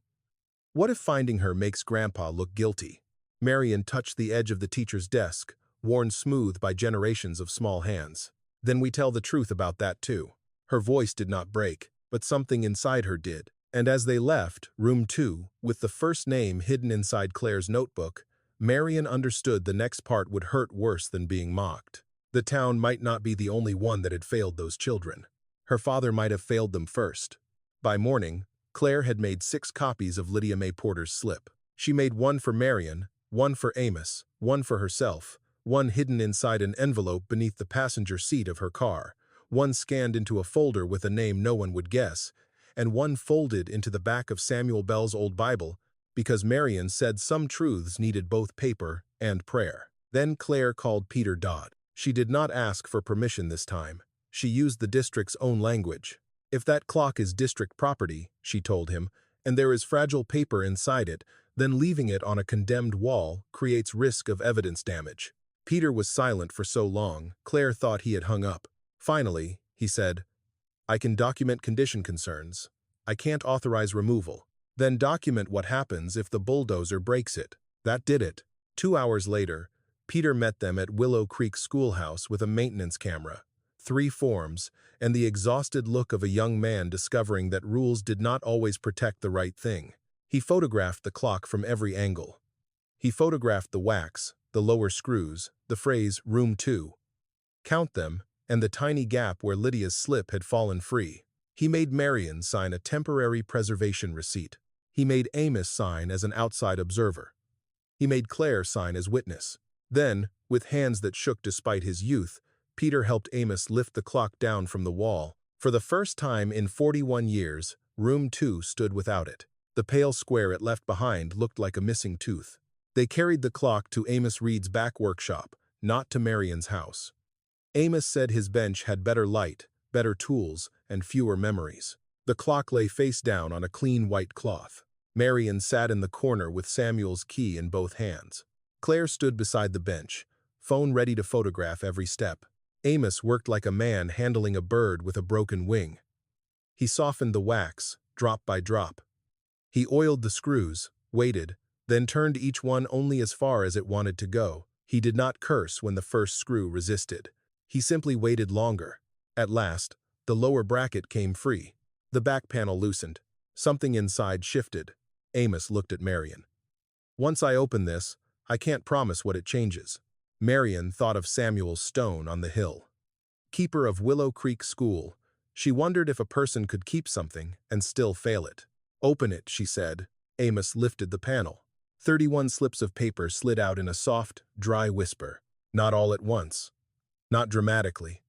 "What if finding her makes Grandpa look guilty?" Marian touched the edge of the teacher's desk, worn smooth by generations of small hands. "Then we tell the truth about that too." Her voice did not break, but something inside her did. And as they left room 2, with the first name hidden inside Claire's notebook, Marian understood the next part would hurt worse than being mocked. The town might not be the only one that had failed those children. Her father might have failed them first. By morning, Claire had made 6 copies of Lydia May Porter's slip. She made one for Marian, one for Amos, one for herself, one hidden inside an envelope beneath the passenger seat of her car, one scanned into a folder with a name no one would guess, and one folded into the back of Samuel Bell's old Bible, because Marian said some truths needed both paper and prayer. Then Claire called Peter Dodd. She did not ask for permission this time. She used the district's own language. "If that clock is district property," she told him, "and there is fragile paper inside it, then leaving it on a condemned wall creates risk of evidence damage." Peter was silent for so long, Claire thought he had hung up. Finally, he said, "I can document condition concerns. I can't authorize removal. Then document what happens if the bulldozer breaks it." That did it. 2 hours later, Peter met them at Willow Creek Schoolhouse with a maintenance camera, 3 forms, and the exhausted look of a young man discovering that rules did not always protect the right thing. He photographed the clock from every angle. He photographed the wax, the lower screws, the phrase "Room 2. Count them, and the tiny gap where Lydia's slip had fallen free. He made Marian sign a temporary preservation receipt. He made Amos sign as an outside observer. He made Claire sign as witness. Then, with hands that shook despite his youth, Peter helped Amos lift the clock down from the wall. For the first time in 41 years, Room 2 stood without it. The pale square it left behind looked like a missing tooth. They carried the clock to Amos Reed's back workshop, not to Marian's house. Amos said his bench had better light, better tools, and fewer memories. The clock lay face down on a clean white cloth. Marian sat in the corner with Samuel's key in both hands. Claire stood beside the bench, phone ready to photograph every step. Amos worked like a man handling a bird with a broken wing. He softened the wax, drop by drop. He oiled the screws, waited, then turned each one only as far as it wanted to go. He did not curse when the first screw resisted. He simply waited longer. At last, the lower bracket came free. The back panel loosened. Something inside shifted. Amos looked at Marion. "Once I open this, I can't promise what it changes." Marion thought of Samuel's stone on the hill. Keeper of Willow Creek School, she wondered if a person could keep something and still fail it. "Open it," she said. Amos lifted the panel. 31 slips of paper slid out in a soft, dry whisper. Not all at once. Not dramatically.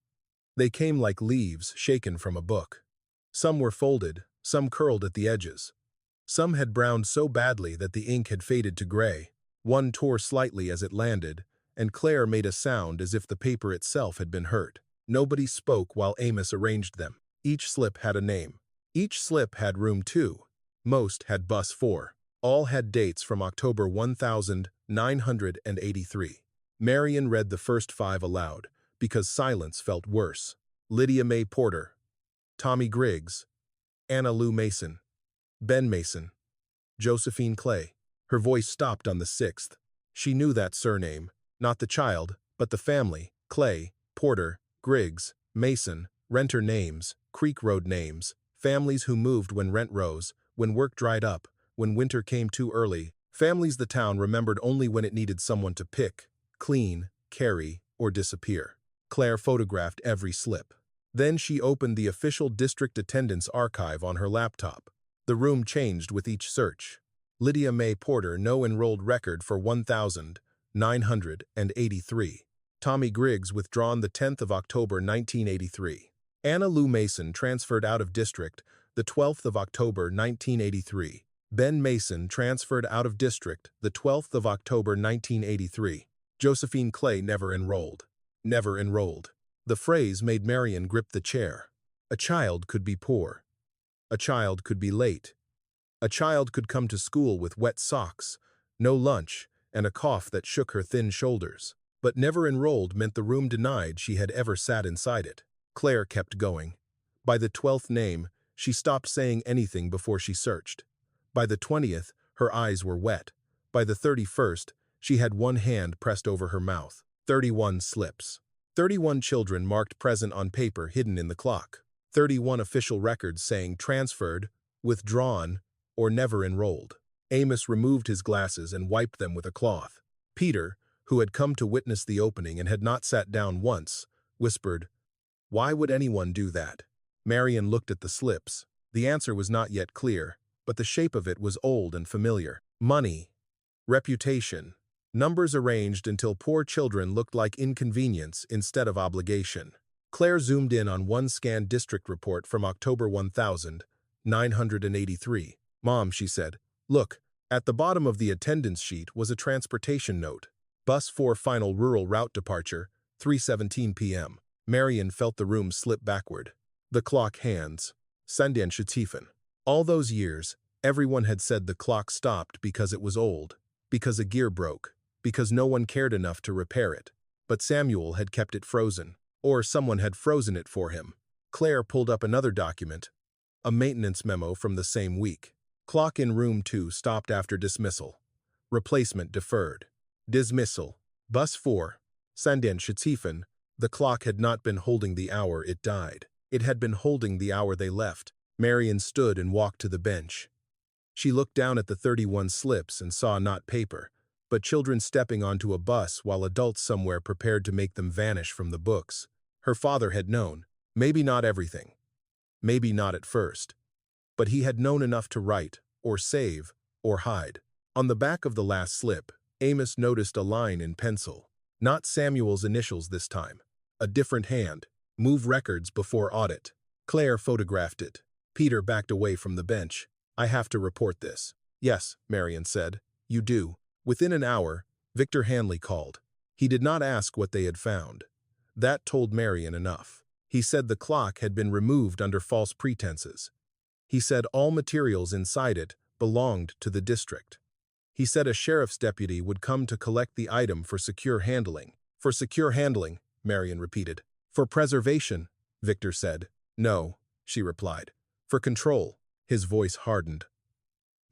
They came like leaves shaken from a book. Some were folded, some curled at the edges. Some had browned so badly that the ink had faded to gray. One tore slightly as it landed, and Claire made a sound as if the paper itself had been hurt. Nobody spoke while Amos arranged them. Each slip had a name. Each slip had room 2. Most had bus 4. All had dates from October 1983. Marion read the first 5 aloud, because silence felt worse. Lydia Mae Porter, Tommy Griggs, Anna Lou Mason, Ben Mason, Josephine Clay. Her voice stopped on the 6th. She knew that surname, not the child, but the family. Clay, Porter, Griggs, Mason, renter names, Creek Road names, families who moved when rent rose, when work dried up, when winter came too early, families the town remembered only when it needed someone to pick, clean, carry, or disappear. Claire photographed every slip. Then she opened the official district attendance archive on her laptop. The room changed with each search. Lydia Mae Porter, no enrolled record for 1983. Tommy Griggs withdrawn the 10th of October 1983. Anna Lou Mason transferred out of district the 12th of October 1983. Ben Mason transferred out of district the 12th of October 1983. Josephine Clay never enrolled. Never enrolled. The phrase made Marion grip the chair. A child could be poor. A child could be late. A child could come to school with wet socks, no lunch, and a cough that shook her thin shoulders. But never enrolled meant the room denied she had ever sat inside it. Claire kept going. By the 12th name, she stopped saying anything before she searched. By the 20th, her eyes were wet. By the 31st, she had one hand pressed over her mouth. 31 slips. 31 children marked present on paper hidden in the clock. 31 official records saying transferred, withdrawn, or never enrolled. Amos removed his glasses and wiped them with a cloth. Peter, who had come to witness the opening and had not sat down once, whispered, "Why would anyone do that?" Marion looked at the slips. The answer was not yet clear, but the shape of it was old and familiar. Money. Reputation. Numbers arranged until poor children looked like inconvenience instead of obligation. Claire zoomed in on one scanned district report from October 1983. "Mom," she said, "look, at the bottom of the attendance sheet was a transportation note. Bus 4 final rural route departure, 3:17 p.m. Marion felt the room slip backward. The clock hands. Sandan Shatifan. All those years, everyone had said the clock stopped because it was old, because a gear broke, because no one cared enough to repair it. But Samuel had kept it frozen, or someone had frozen it for him. Claire pulled up another document, a maintenance memo from the same week. Clock in room 2 stopped after dismissal. Replacement deferred. Dismissal. Bus 4. Sandan Shatifan. The clock had not been holding the hour it died. It had been holding the hour they left. Marion stood and walked to the bench. She looked down at the 31 slips and saw not paper, but children stepping onto a bus while adults somewhere prepared to make them vanish from the books. Her father had known. Maybe not everything. Maybe not at first. But he had known enough to write, or save, or hide. On the back of the last slip, Amos noticed a line in pencil. Not Samuel's initials this time. A different hand. Move records before audit. Claire photographed it. Peter backed away from the bench. "I have to report this." "Yes," Marion said. "You do." Within an hour, Victor Hanley called. He did not ask what they had found. That told Marion enough. He said the clock had been removed under false pretenses. He said all materials inside it belonged to the district. He said a sheriff's deputy would come to collect the item for secure handling. "For secure handling," Marion repeated. "For preservation," Victor said. "No," she replied. For control. His voice hardened.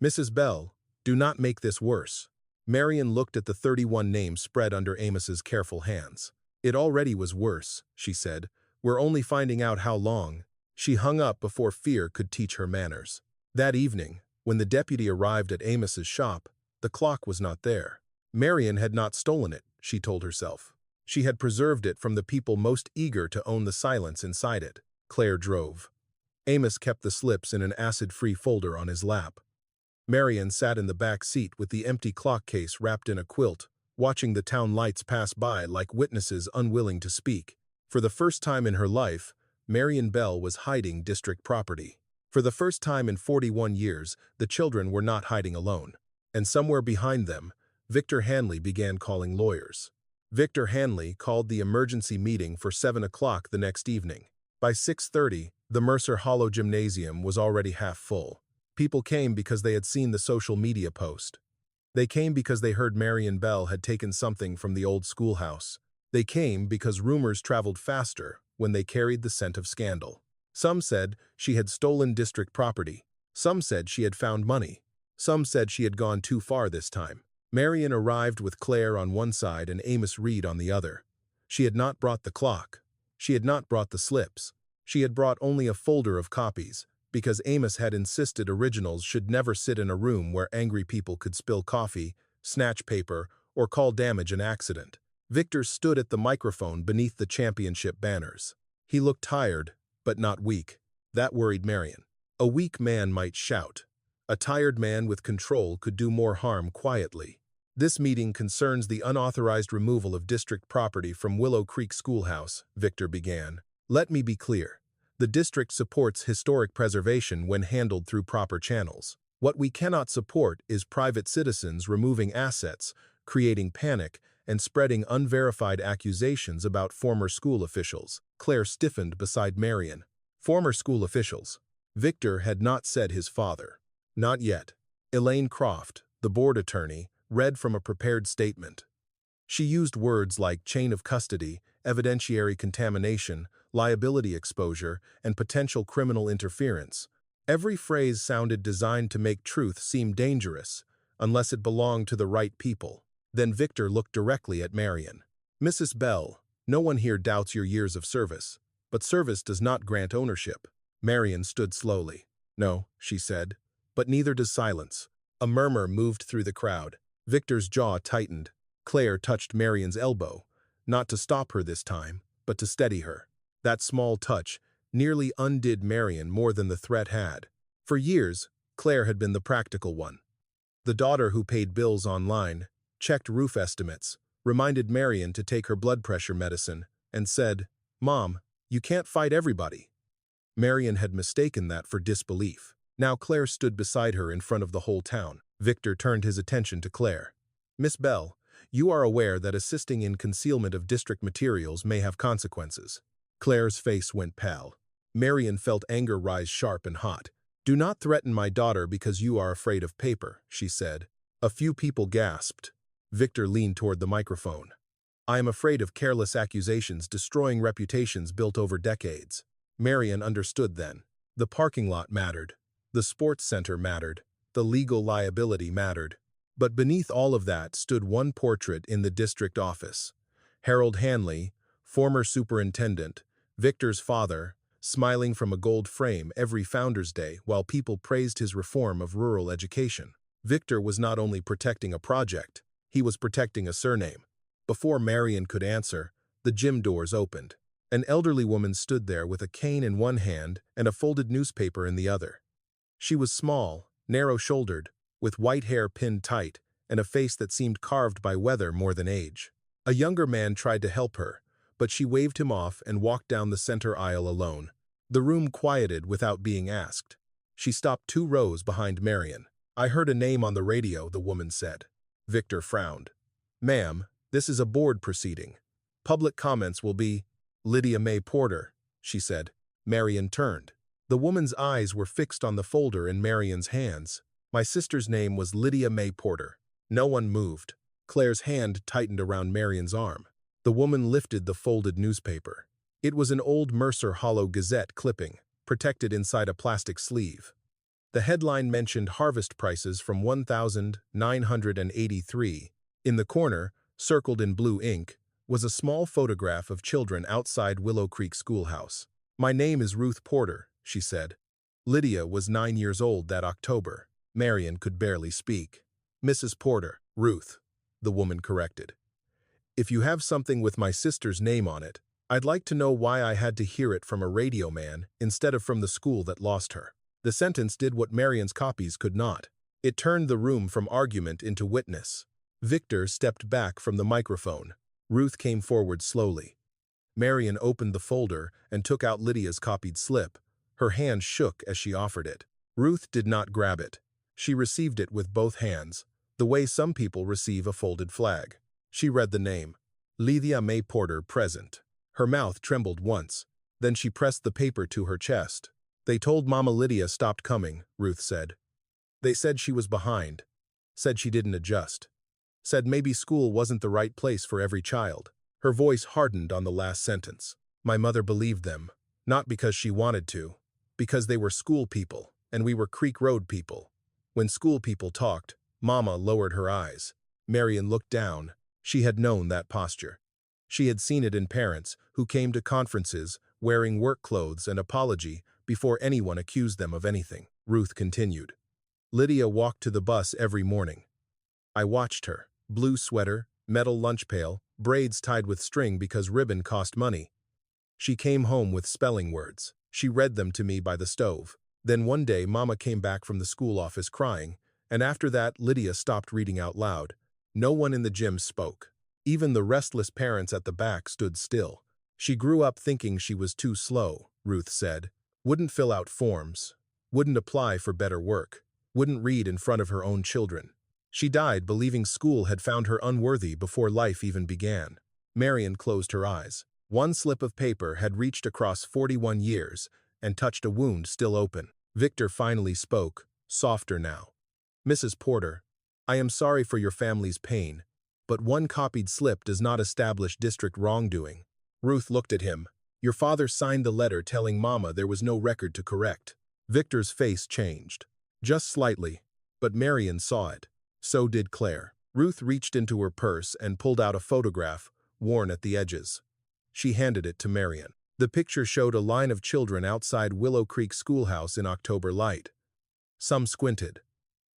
Mrs. Bell, do not make this worse. Marian looked at the 31 names spread under Amos's careful hands. It already was worse, she said. We're only finding out how long. She hung up before fear could teach her manners. That evening, when the deputy arrived at Amos's shop, the clock was not there. Marian had not stolen it, she told herself. She had preserved it from the people most eager to own the silence inside it. Claire drove. Amos kept the slips in an acid-free folder on his lap. Marian sat in the back seat with the empty clock case wrapped in a quilt, watching the town lights pass by like witnesses unwilling to speak. For the first time in her life, Marian Bell was hiding district property. For the first time in 41 years, the children were not hiding alone. And somewhere behind them, Victor Hanley began calling lawyers. Victor Hanley called the emergency meeting for 7 o'clock the next evening. By 6:30, the Mercer Hollow Gymnasium was already half full. People came because they had seen the social media post. They came because they heard Marian Bell had taken something from the old schoolhouse. They came because rumors traveled faster when they carried the scent of scandal. Some said she had stolen district property. Some said she had found money. Some said she had gone too far this time. Marian arrived with Claire on one side and Amos Reed on the other. She had not brought the clock. She had not brought the slips. She had brought only a folder of copies, because Amos had insisted originals should never sit in a room where angry people could spill coffee, snatch paper, or call damage an accident. Victor stood at the microphone beneath the championship banners. He looked tired, but not weak. That worried Marian. A weak man might shout. A tired man with control could do more harm quietly. This meeting concerns the unauthorized removal of district property from Willow Creek Schoolhouse, Victor began. Let me be clear. The district supports historic preservation when handled through proper channels. What we cannot support is private citizens removing assets, creating panic, and spreading unverified accusations about former school officials. Claire stiffened beside Marian. Former school officials. Victor had not said his father. Not yet. Elaine Croft, the board attorney, read from a prepared statement. She used words like chain of custody, evidentiary contamination, liability exposure, and potential criminal interference. Every phrase sounded designed to make truth seem dangerous, unless it belonged to the right people. Then Victor looked directly at Marian. Mrs. Bell, no one here doubts your years of service, but service does not grant ownership. Marian stood slowly. No, she said, but neither does silence. A murmur moved through the crowd. Victor's jaw tightened. Claire touched Marian's elbow, not to stop her this time, but to steady her. That small touch nearly undid Marian more than the threat had. For years, Claire had been the practical one. The daughter who paid bills online, checked roof estimates, reminded Marian to take her blood pressure medicine, and said, "Mom, you can't fight everybody." Marian had mistaken that for disbelief. Now Claire stood beside her in front of the whole town. Victor turned his attention to Claire. Miss Bell, you are aware that assisting in concealment of district materials may have consequences. Claire's face went pale. Marian felt anger rise sharp and hot. Do not threaten my daughter because you are afraid of paper, she said. A few people gasped. Victor leaned toward the microphone. I am afraid of careless accusations destroying reputations built over decades. Marian understood then. The parking lot mattered. The sports center mattered. The legal liability mattered. But beneath all of that stood one portrait in the district office. Harold Hanley, former superintendent, Victor's father, smiling from a gold frame every Founder's Day while people praised his reform of rural education. Victor was not only protecting a project, he was protecting a surname. Before Marian could answer, the gym doors opened. An elderly woman stood there with a cane in one hand and a folded newspaper in the other. She was small, narrow-shouldered, with white hair pinned tight, and a face that seemed carved by weather more than age. A younger man tried to help her, but she waved him off and walked down the center aisle alone. The room quieted without being asked. She stopped 2 rows behind Marian. I heard a name on the radio, the woman said. Victor frowned. Ma'am, this is a board proceeding. Public comments will be... Lydia May Porter, she said. Marian turned. The woman's eyes were fixed on the folder in Marian's hands. My sister's name was Lydia May Porter. No one moved. Claire's hand tightened around Marian's arm. The woman lifted the folded newspaper. It was an old Mercer Hollow Gazette clipping. protected inside a plastic sleeve. The headline mentioned harvest prices from 1,983. In the corner, circled in blue ink, was a small photograph of children outside Willow Creek Schoolhouse. "My name is Ruth Porter," she said. Lydia was 9 years old that October. Marion could barely speak. "Mrs. Porter, Ruth," the woman corrected. "If you have something with my sister's name on it, I'd like to know why I had to hear it from a radio man instead of from the school that lost her." The sentence did what Marion's copies could not. It turned the room from argument into witness. Victor stepped back from the microphone. Ruth came forward slowly. Marion opened the folder and took out Lydia's copied slip. Her hand shook as she offered it. Ruth did not grab it. She received it with both hands, the way some people receive a folded flag. She read the name, Lydia May Porter, present. Her mouth trembled once. Then she pressed the paper to her chest. "They told Mama Lydia stopped coming," Ruth said. "They said she was behind. Said she didn't adjust. Said maybe school wasn't the right place for every child." Her voice hardened on the last sentence. "My mother believed them, not because she wanted to, because they were school people, and we were Creek Road people. When school people talked, Mama lowered her eyes." Marion looked down. She had known that posture. She had seen it in parents who came to conferences wearing work clothes and apology before anyone accused them of anything. Ruth continued. "Lydia walked to the bus every morning. I watched her. Blue sweater, metal lunch pail, braids tied with string because ribbon cost money. She came home with spelling words. She read them to me by the stove. Then one day Mama came back from the school office crying, and after that Lydia stopped reading out loud. No one in the gym spoke. Even the restless parents at the back stood still. She grew up thinking she was too slow," Ruth said. "Wouldn't fill out forms. Wouldn't apply for better work. Wouldn't read in front of her own children. She died believing school had found her unworthy before life even began." Marion closed her eyes. One slip of paper had reached across 41 years and touched a wound still open. Victor finally spoke, softer now. "Mrs. Porter, I am sorry for your family's pain, but one copied slip does not establish district wrongdoing." Ruth looked at him. "Your father signed the letter telling Mama there was no record to correct." Victor's face changed. Just slightly, but Marion saw it. So did Claire. Ruth reached into her purse and pulled out a photograph, worn at the edges. She handed it to Marion. The picture showed a line of children outside Willow Creek Schoolhouse in October light. Some squinted.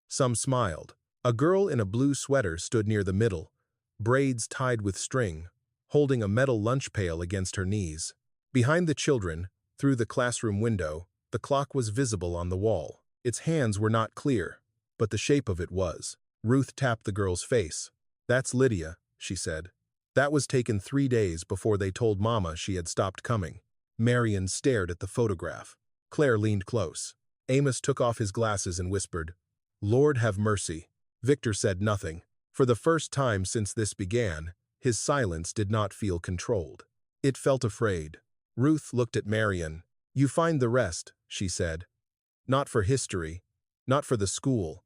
Some smiled. A girl in a blue sweater stood near the middle, braids tied with string, holding a metal lunch pail against her knees. Behind the children, through the classroom window, the clock was visible on the wall. Its hands were not clear, but the shape of it was. Ruth tapped the girl's face. "That's Lydia," she said. "That was taken 3 days before they told Mama she had stopped coming." Marion stared at the photograph. Claire leaned close. Amos took off his glasses and whispered, "Lord have mercy." Victor said nothing. For the first time since this began, his silence did not feel controlled. It felt afraid. Ruth looked at Marion. "You find the rest," she said. "Not for history, not for the school,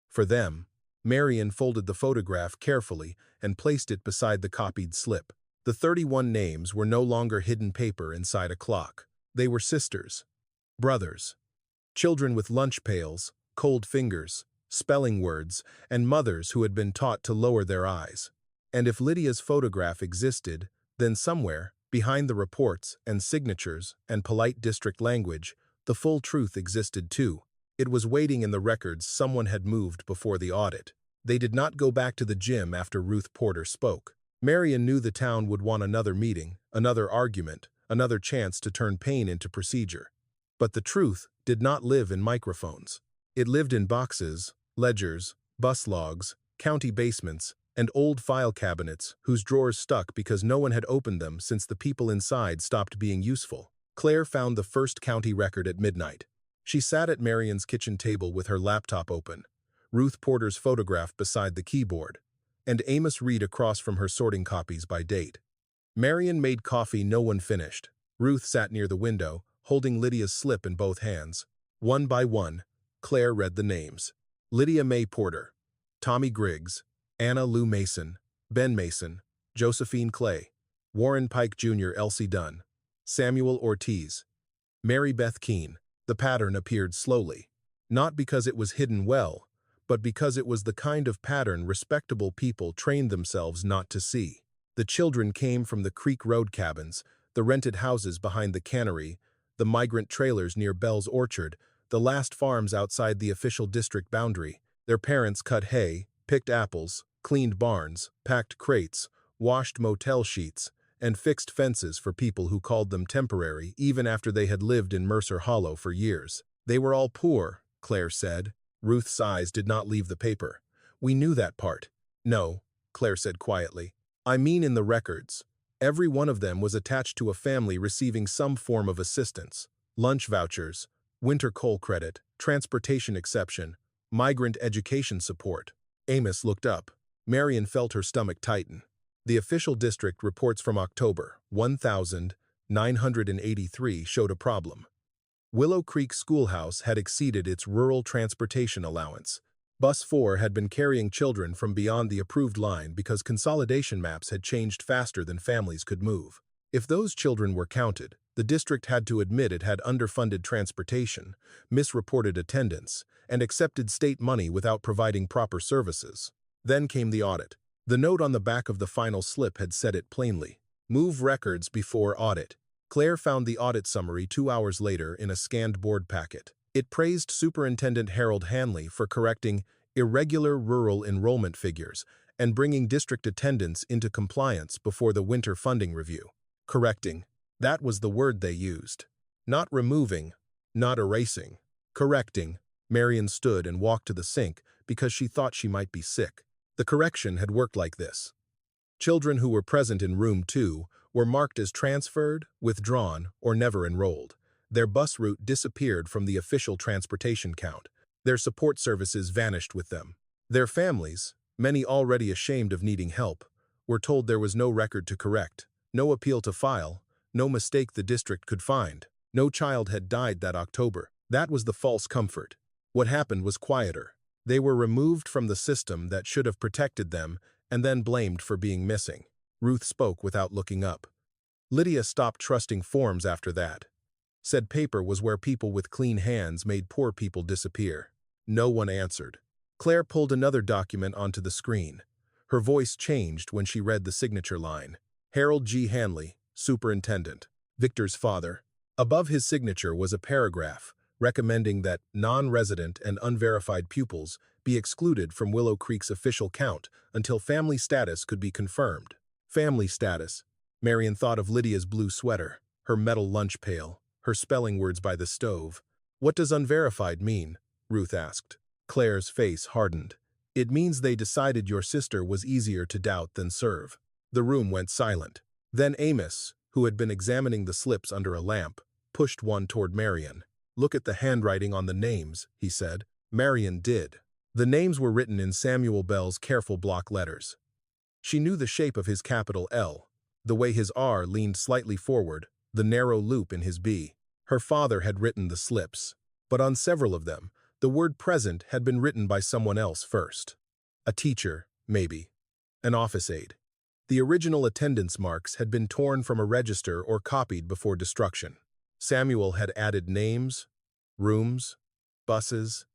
for them." Marion folded the photograph carefully and placed it beside the copied slip. The 31 names were no longer hidden paper inside a clock. They were sisters, brothers, children with lunch pails, cold fingers, spelling words, and mothers who had been taught to lower their eyes. And if Lydia's photograph existed, then somewhere, behind the reports and signatures and polite district language, the full truth existed too. It was waiting in the records someone had moved before the audit. They did not go back to the gym after Ruth Porter spoke. Marion knew the town would want another meeting, another argument, another chance to turn pain into procedure. But the truth did not live in microphones. It lived in boxes, ledgers, bus logs, county basements, and old file cabinets whose drawers stuck because no one had opened them since the people inside stopped being useful. Claire found the first county record at midnight. She sat at Marion's kitchen table with her laptop open, Ruth Porter's photograph beside the keyboard, and Amos Reed across from her sorting copies by date. Marion made coffee no one finished. Ruth sat near the window, holding Lydia's slip in both hands. One by one, Claire read the names. Lydia May Porter, Tommy Griggs, Anna Lou Mason, Ben Mason, Josephine Clay, Warren Pike Jr. Elsie Dunn, Samuel Ortiz, Mary Beth Keene. The pattern appeared slowly. Not because it was hidden well, but because it was the kind of pattern respectable people trained themselves not to see. The children came from the Creek Road cabins, the rented houses behind the cannery, the migrant trailers near Bell's Orchard, the last farms outside the official district boundary. Their parents cut hay, picked apples, cleaned barns, packed crates, washed motel sheets, and fixed fences for people who called them temporary even after they had lived in Mercer Hollow for years. They were all poor, Claire said. Ruth's eyes did not leave the paper. We knew that part. No, Claire said quietly. I mean in the records. Every one of them was attached to a family receiving some form of assistance. Lunch vouchers, winter coal credit, transportation exception, migrant education support. Amos looked up. Marion felt her stomach tighten. The official district reports from October 1983 showed a problem. Willow Creek Schoolhouse had exceeded its rural transportation allowance. Bus 4 had been carrying children from beyond the approved line because consolidation maps had changed faster than families could move. If those children were counted, the district had to admit it had underfunded transportation, misreported attendance, and accepted state money without providing proper services. Then came the audit. The note on the back of the final slip had said it plainly. Move records before audit. Claire found the audit summary 2 hours later in a scanned board packet. It praised Superintendent Harold Hanley for correcting irregular rural enrollment figures and bringing district attendance into compliance before the winter funding review. Correcting. That was the word they used. Not removing, not erasing. Correcting. Marion stood and walked to the sink because she thought she might be sick. The correction had worked like this. Children who were present in room 2 were marked as transferred, withdrawn, or never enrolled. Their bus route disappeared from the official transportation count. Their support services vanished with them. Their families, many already ashamed of needing help, were told there was no record to correct, no appeal to file, no mistake the district could find. No child had died that October. That was the false comfort. What happened was quieter. They were removed from the system that should have protected them and then blamed for being missing. Ruth spoke without looking up. Lydia stopped trusting forms after that. Said paper was where people with clean hands made poor people disappear. No one answered. Claire pulled another document onto the screen. Her voice changed when she read the signature line. Harold G. Hanley, Superintendent. Victor's father. Above his signature was a paragraph recommending that non-resident and unverified pupils be excluded from Willow Creek's official count until family status could be confirmed. Family status. Marion thought of Lydia's blue sweater, her metal lunch pail, her spelling words by the stove. What does unverified mean? Ruth asked. Claire's face hardened. It means they decided your sister was easier to doubt than serve. The room went silent. Then Amos, who had been examining the slips under a lamp, pushed one toward Marion. Look at the handwriting on the names, he said. Marion did. The names were written in Samuel Bell's careful block letters. She knew the shape of his capital L, the way his R leaned slightly forward, the narrow loop in his B. Her father had written the slips, but on several of them, the word present had been written by someone else first. A teacher, maybe. An office aide. The original attendance marks had been torn from a register or copied before destruction. Samuel had added names, rooms, buses,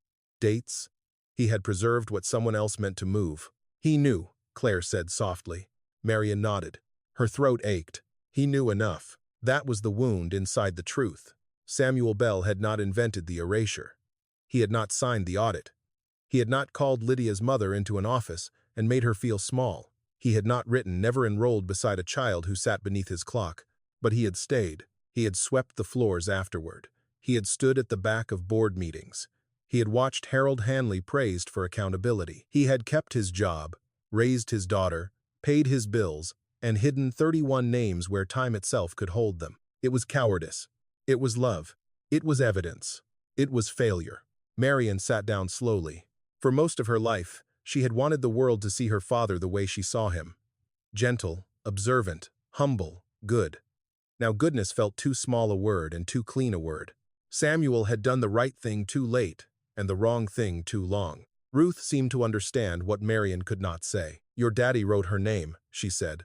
dates. He had preserved what someone else meant to move. He knew, Claire said softly. Marion nodded. Her throat ached. He knew enough. That was the wound inside the truth. Samuel Bell had not invented the erasure. He had not signed the audit. He had not called Lydia's mother into an office and made her feel small. He had not written never enrolled beside a child who sat beneath his clock. But he had stayed. He had swept the floors afterward. He had stood at the back of board meetings. He had watched Harold Hanley praised for accountability. He had kept his job, raised his daughter, paid his bills, and hidden 31 names where time itself could hold them. It was cowardice. It was love. It was evidence. It was failure. Marion sat down slowly. For most of her life, she had wanted the world to see her father the way she saw him. Gentle, observant, humble, good. Now goodness felt too small a word and too clean a word. Samuel had done the right thing too late and the wrong thing too long. Ruth seemed to understand what Marion could not say. Your daddy wrote her name, she said.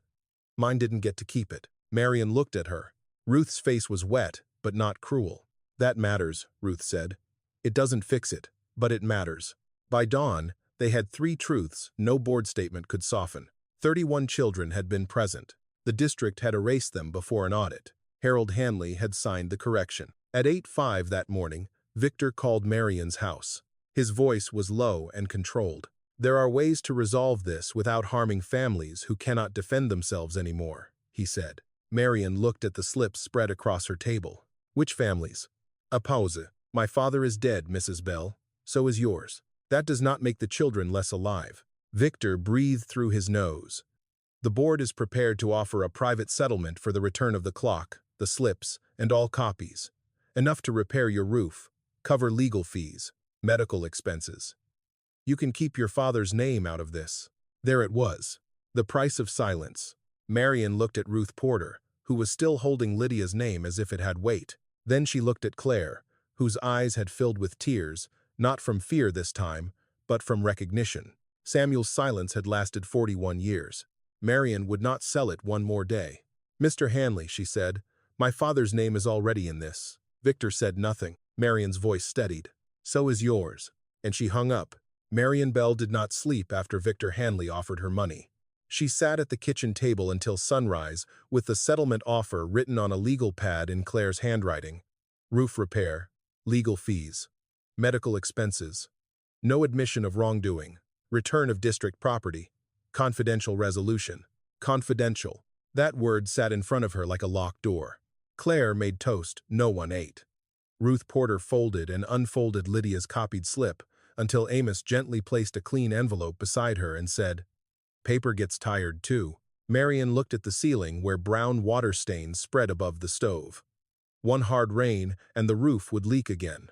Mine didn't get to keep it. Marion looked at her. Ruth's face was wet, but not cruel. That matters, Ruth said. It doesn't fix it, but it matters. By dawn, they had 3 truths no board statement could soften. 31 children had been present. The district had erased them before an audit. Harold Hanley had signed the correction. At 8:05 that morning, Victor called Marion's house. His voice was low and controlled. There are ways to resolve this without harming families who cannot defend themselves anymore, he said. Marion looked at the slips spread across her table. Which families? A pause. My father is dead, Mrs. Bell. So is yours. That does not make the children less alive. Victor breathed through his nose. The board is prepared to offer a private settlement for the return of the clock, the slips, and all copies. Enough to repair your roof, cover legal fees, medical expenses. You can keep your father's name out of this. There it was. The price of silence. Marion looked at Ruth Porter, who was still holding Lydia's name as if it had weight. Then she looked at Claire, whose eyes had filled with tears, not from fear this time, but from recognition. Samuel's silence had lasted 41 years. Marion would not sell it one more day. Mr. Hanley, she said, my father's name is already in this. Victor said nothing. Marion's voice steadied. So is yours. And she hung up. Marion Bell did not sleep after Victor Hanley offered her money. She sat at the kitchen table until sunrise with the settlement offer written on a legal pad in Claire's handwriting. Roof repair, legal fees, medical expenses, no admission of wrongdoing, return of district property, confidential resolution. Confidential. That word sat in front of her like a locked door. Claire made toast no one ate. Ruth Porter folded and unfolded Lydia's copied slip until Amos gently placed a clean envelope beside her and said, paper gets tired too. Marion looked at the ceiling where brown water stains spread above the stove. One hard rain and the roof would leak again.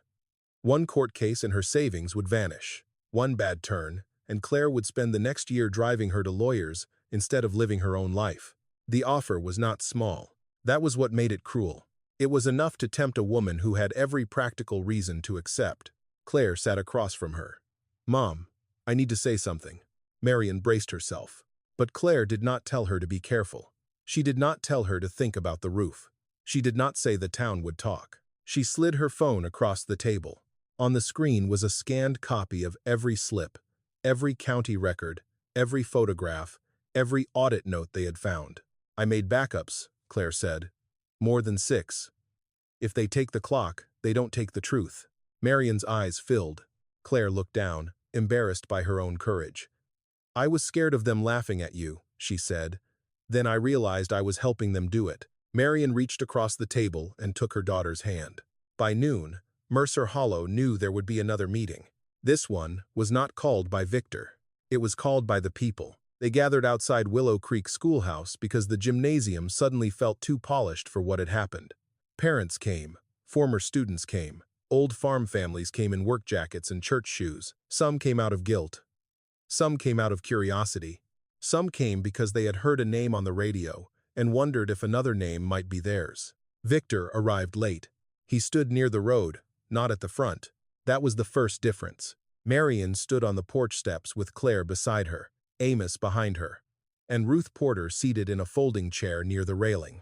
One court case and her savings would vanish. One bad turn, and Claire would spend the next year driving her to lawyers instead of living her own life. The offer was not small. That was what made it cruel. It was enough to tempt a woman who had every practical reason to accept. Claire sat across from her. Mom, I need to say something. Marion braced herself. But Claire did not tell her to be careful. She did not tell her to think about the roof. She did not say the town would talk. She slid her phone across the table. On the screen was a scanned copy of every slip, every county record, every photograph, every audit note they had found. I made backups, Claire said. More than 6. If they take the clock, they don't take the truth. Marion's eyes filled. Claire looked down, embarrassed by her own courage. I was scared of them laughing at you, she said. Then I realized I was helping them do it. Marion reached across the table and took her daughter's hand. By noon, Mercer Hollow knew there would be another meeting. This one was not called by Victor. It was called by the people. They gathered outside Willow Creek Schoolhouse because the gymnasium suddenly felt too polished for what had happened. Parents came. Former students came. Old farm families came in work jackets and church shoes. Some came out of guilt. Some came out of curiosity. Some came because they had heard a name on the radio and wondered if another name might be theirs. Victor arrived late. He stood near the road, not at the front. That was the first difference. Marion stood on the porch steps with Claire beside her, Amos behind her, and Ruth Porter seated in a folding chair near the railing.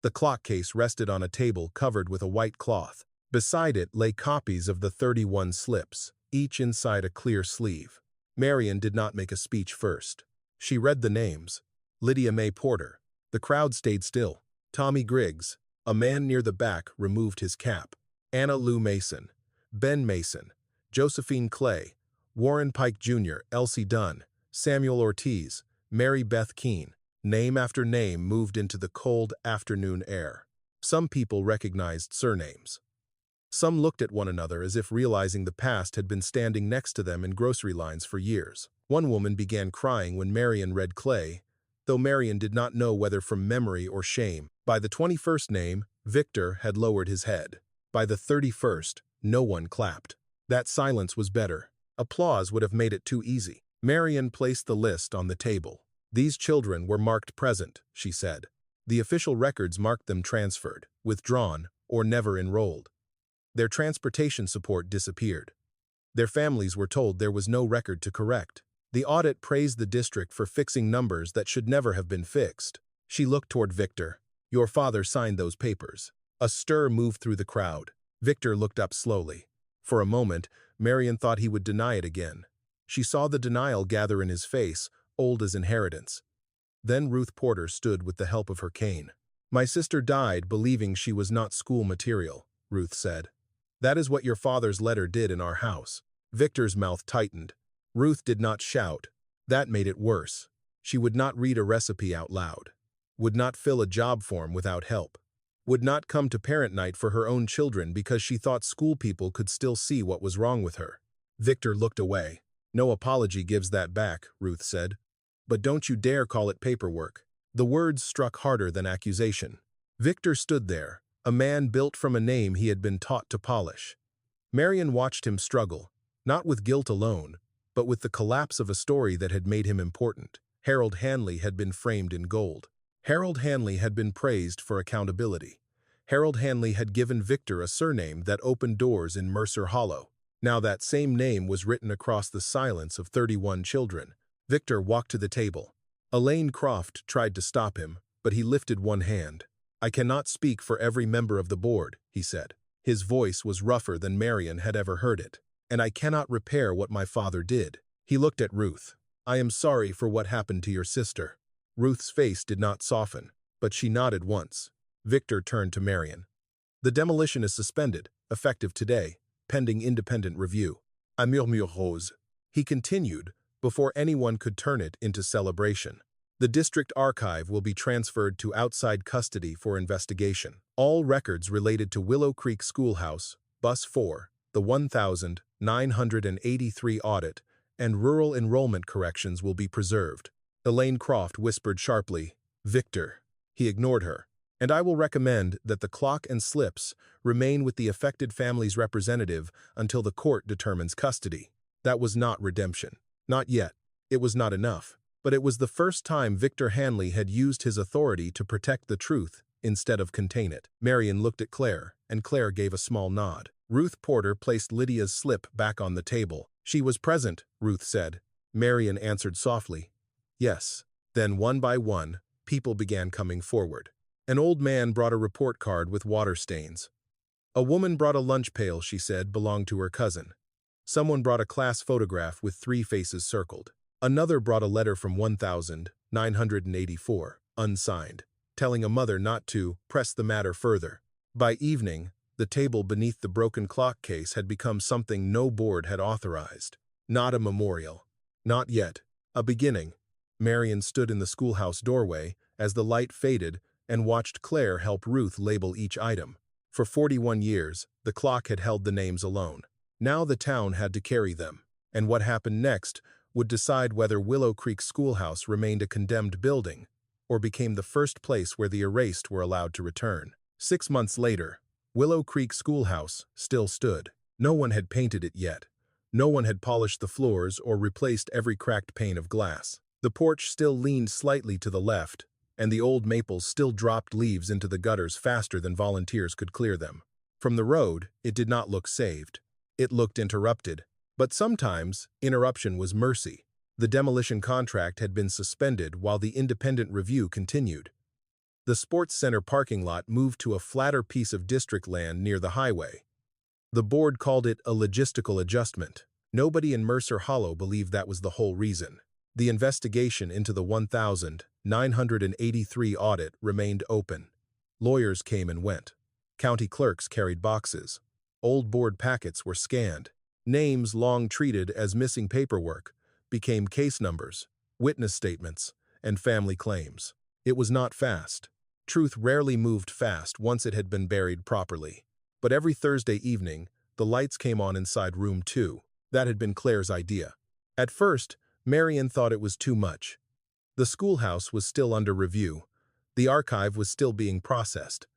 The clock case rested on a table covered with a white cloth. Beside it lay copies of the 31 slips, each inside a clear sleeve. Marion did not make a speech first. She read the names. Lydia May Porter. The crowd stayed still. Tommy Griggs, a man near the back, removed his cap. Anna Lou Mason. Ben Mason. Josephine Clay. Warren Pike Jr., Elsie Dunn, Samuel Ortiz, Mary Beth Keene. Name after name moved into the cold afternoon air. Some people recognized surnames. Some looked at one another as if realizing the past had been standing next to them in grocery lines for years. One woman began crying when Marion read Clay, though Marion did not know whether from memory or shame. By the 21st name, Victor had lowered his head. By the 31st, no one clapped. That silence was better. Applause would have made it too easy. Marion placed the list on the table. These children were marked present, she said. The official records marked them transferred, withdrawn, or never enrolled. Their transportation support disappeared. Their families were told there was no record to correct. The audit praised the district for fixing numbers that should never have been fixed. She looked toward Victor. Your father signed those papers. A stir moved through the crowd. Victor looked up slowly. For a moment, Marion thought he would deny it again. She saw the denial gather in his face, old as inheritance. Then Ruth Porter stood with the help of her cane. "My sister died believing she was not school material," Ruth said. "That is what your father's letter did in our house." Victor's mouth tightened. Ruth did not shout. That made it worse. She would not read a recipe out loud. Would not fill a job form without help. Would not come to parent night for her own children because she thought school people could still see what was wrong with her. Victor looked away. "No apology gives that back," Ruth said. "But don't you dare call it paperwork." The words struck harder than accusation. Victor stood there, a man built from a name he had been taught to polish. Marion watched him struggle, not with guilt alone, but with the collapse of a story that had made him important. Harold Hanley had been framed in gold. Harold Hanley had been praised for accountability. Harold Hanley had given Victor a surname that opened doors in Mercer Hollow. Now that same name was written across the silence of 31 children. Victor walked to the table. Elaine Croft tried to stop him, but he lifted one hand. "I cannot speak for every member of the board," he said. His voice was rougher than Marion had ever heard it. "And I cannot repair what my father did." He looked at Ruth. "I am sorry for what happened to your sister." Ruth's face did not soften, but she nodded once. Victor turned to Marion. "The demolition is suspended, effective today, pending independent review." "A murmure rose," he continued, before anyone could turn it into celebration. "The district archive will be transferred to outside custody for investigation. All records related to Willow Creek Schoolhouse, Bus 4, the 1983 audit, and rural enrollment corrections will be preserved." Elaine Croft whispered sharply, "Victor." He ignored her. "And I will recommend that the clock and slips remain with the affected family's representative until the court determines custody." That was not redemption. Not yet. It was not enough. But it was the first time Victor Hanley had used his authority to protect the truth instead of contain it. Marion looked at Claire, and Claire gave a small nod. Ruth Porter placed Lydia's slip back on the table. "She was present," Ruth said. Marion answered softly, "Yes." Then one by one, people began coming forward. An old man brought a report card with water stains. A woman brought a lunch pail she said belonged to her cousin. Someone brought a class photograph with 3 faces circled. Another brought a letter from 1984, unsigned, telling a mother not to press the matter further. By evening, the table beneath the broken clock case had become something no board had authorized. Not a memorial. Not yet. A beginning. Marion stood in the schoolhouse doorway as the light faded and watched Claire help Ruth label each item. For 41 years, the clock had held the names alone. Now the town had to carry them, and what happened next would decide whether Willow Creek Schoolhouse remained a condemned building or became the first place where the erased were allowed to return. 6 months later, Willow Creek Schoolhouse still stood. No one had painted it yet. No one had polished the floors or replaced every cracked pane of glass. The porch still leaned slightly to the left, and the old maples still dropped leaves into the gutters faster than volunteers could clear them. From the road, it did not look saved. It looked interrupted. But sometimes, interruption was mercy. The demolition contract had been suspended while the independent review continued. The sports center parking lot moved to a flatter piece of district land near the highway. The board called it a logistical adjustment. Nobody in Mercer Hollow believed that was the whole reason. The investigation into the 1983 audit remained open. Lawyers came and went. County clerks carried boxes. Old board packets were scanned. Names long treated as missing paperwork became case numbers, witness statements, and family claims. It was not fast. Truth rarely moved fast once it had been buried properly. But every Thursday evening, the lights came on inside room 2. That had been Claire's idea. At first, Marion thought it was too much. The schoolhouse was still under review. The archive was still being processed.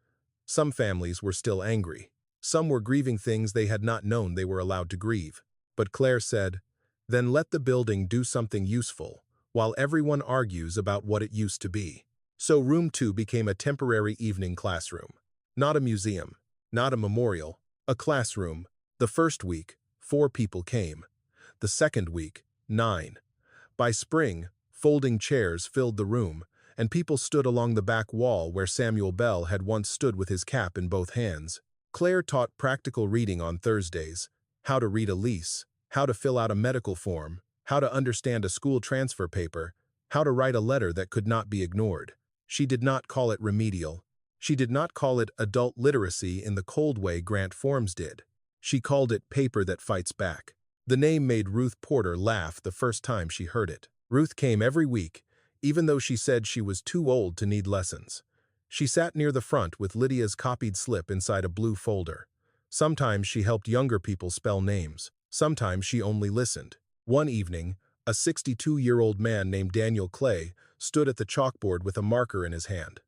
Some families were still angry. Some were grieving things they had not known they were allowed to grieve. But Claire said, "Then let the building do something useful, while everyone argues about what it used to be." So room 2 became a temporary evening classroom. Not a museum, not a memorial, a classroom. The first week, 4 people came. The second week, 9. By spring, folding chairs filled the room, and people stood along the back wall where Samuel Bell had once stood with his cap in both hands. Claire taught practical reading on Thursdays, how to read a lease, how to fill out a medical form, how to understand a school transfer paper, how to write a letter that could not be ignored. She did not call it remedial. She did not call it adult literacy in the cold way Grant Forms did. She called it paper that fights back. The name made Ruth Porter laugh the first time she heard it. Ruth came every week, even though she said she was too old to need lessons. She sat near the front with Lydia's copied slip inside a blue folder. Sometimes she helped younger people spell names. Sometimes she only listened. One evening, a 62-year-old man named Daniel Clay stood at the chalkboard with a marker in his hand.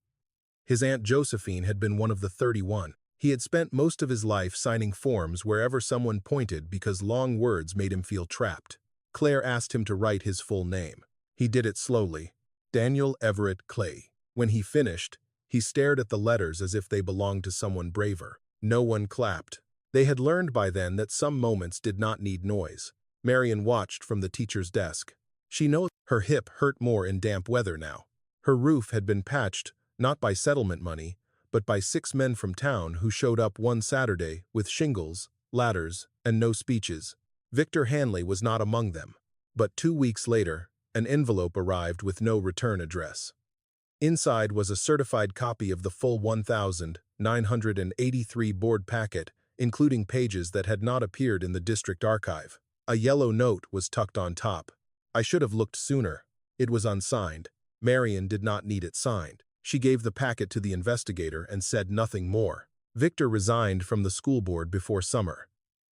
His Aunt Josephine had been one of the 31. He had spent most of his life signing forms wherever someone pointed because long words made him feel trapped. Claire asked him to write his full name. He did it slowly. Daniel Everett Clay. When he finished, he stared at the letters as if they belonged to someone braver. No one clapped. They had learned by then that some moments did not need noise. Marian watched from the teacher's desk. She knew her hip hurt more in damp weather now. Her roof had been patched, not by settlement money, but by 6 men from town who showed up one Saturday with shingles, ladders, and no speeches. Victor Hanley was not among them. But 2 weeks later, an envelope arrived with no return address. Inside was a certified copy of the full 1,983 board packet, including pages that had not appeared in the district archive. A yellow note was tucked on top. I should have looked sooner. It was unsigned. Marian did not need it signed. She gave the packet to the investigator and said nothing more. Victor resigned from the school board before summer.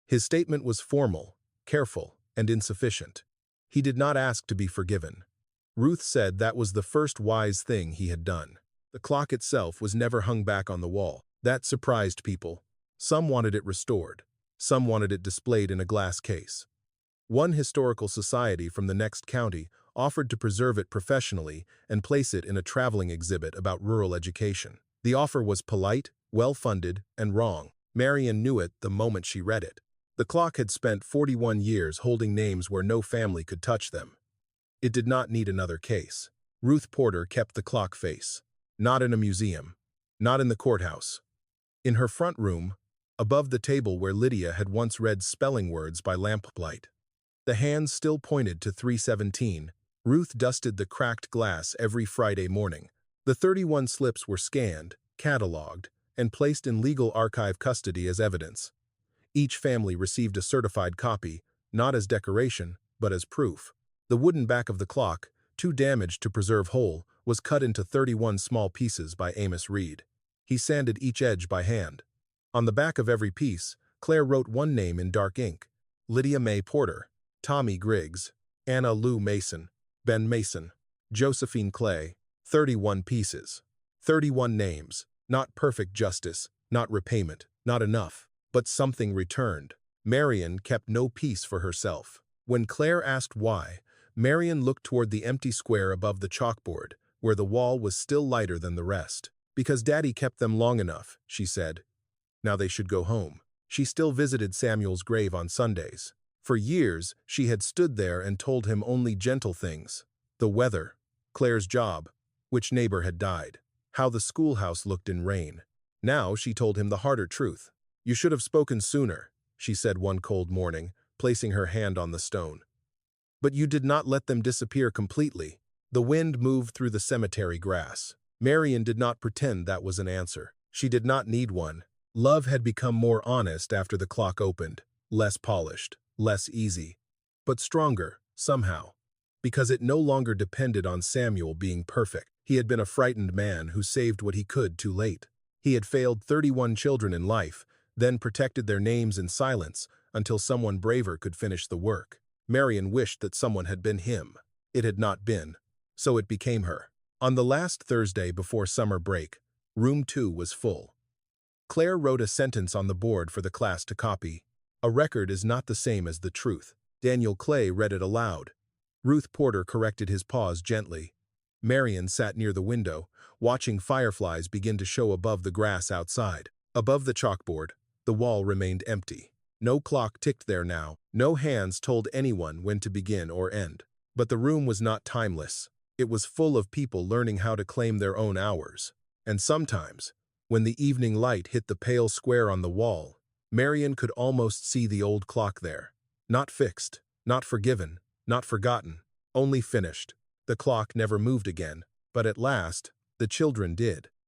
His statement was formal, careful, and insufficient. He did not ask to be forgiven. Ruth said that was the first wise thing he had done. The clock itself was never hung back on the wall. That surprised people. Some wanted it restored. Some wanted it displayed in a glass case. One historical society from the next county offered to preserve it professionally and place it in a traveling exhibit about rural education. The offer was polite, well-funded, and wrong. Marian knew it the moment she read it. The clock had spent 41 years holding names where no family could touch them. It did not need another case. Ruth Porter kept the clock face. Not in a museum. Not in the courthouse. In her front room, above the table where Lydia had once read spelling words by lamplight. The hands still pointed to 317. Ruth dusted the cracked glass every Friday morning. The 31 slips were scanned, cataloged, and placed in legal archive custody as evidence. Each family received a certified copy, not as decoration, but as proof. The wooden back of the clock, too damaged to preserve whole, was cut into 31 small pieces by Amos Reed. He sanded each edge by hand. On the back of every piece, Claire wrote one name in dark ink: Lydia May Porter, Tommy Griggs, Anna Lou Mason, Ben Mason, Josephine Clay. 31 pieces. 31 names. Not perfect justice, not repayment, not enough, but something returned. Marian kept no peace for herself. When Claire asked why, Marian looked toward the empty square above the chalkboard, where the wall was still lighter than the rest. Because Daddy kept them long enough, she said. Now they should go home. She still visited Samuel's grave on Sundays. For years, she had stood there and told him only gentle things. The weather, Claire's job, which neighbor had died, how the schoolhouse looked in rain. Now she told him the harder truth. You should have spoken sooner, she said one cold morning, placing her hand on the stone. But you did not let them disappear completely. The wind moved through the cemetery grass. Marian did not pretend that was an answer. She did not need one. Love had become more honest after the clock opened, less polished, less easy, but stronger, somehow, because it no longer depended on Samuel being perfect. He had been a frightened man who saved what he could too late. He had failed 31 children in life, then protected their names in silence until someone braver could finish the work. Marian wished that someone had been him. It had not been, so it became her. On the last Thursday before summer break, room 2 was full. Claire wrote a sentence on the board for the class to copy. A record is not the same as the truth. Daniel Clay read it aloud. Ruth Porter corrected his pause gently. Marian sat near the window, watching fireflies begin to show above the grass outside. Above the chalkboard, the wall remained empty. No clock ticked there now. No hands told anyone when to begin or end. But the room was not timeless. It was full of people learning how to claim their own hours. And sometimes, When the evening light hit the pale square on the wall, Marion could almost see the old clock there. Not fixed, not forgiven, not forgotten, only finished. The clock never moved again, but at last, the children did.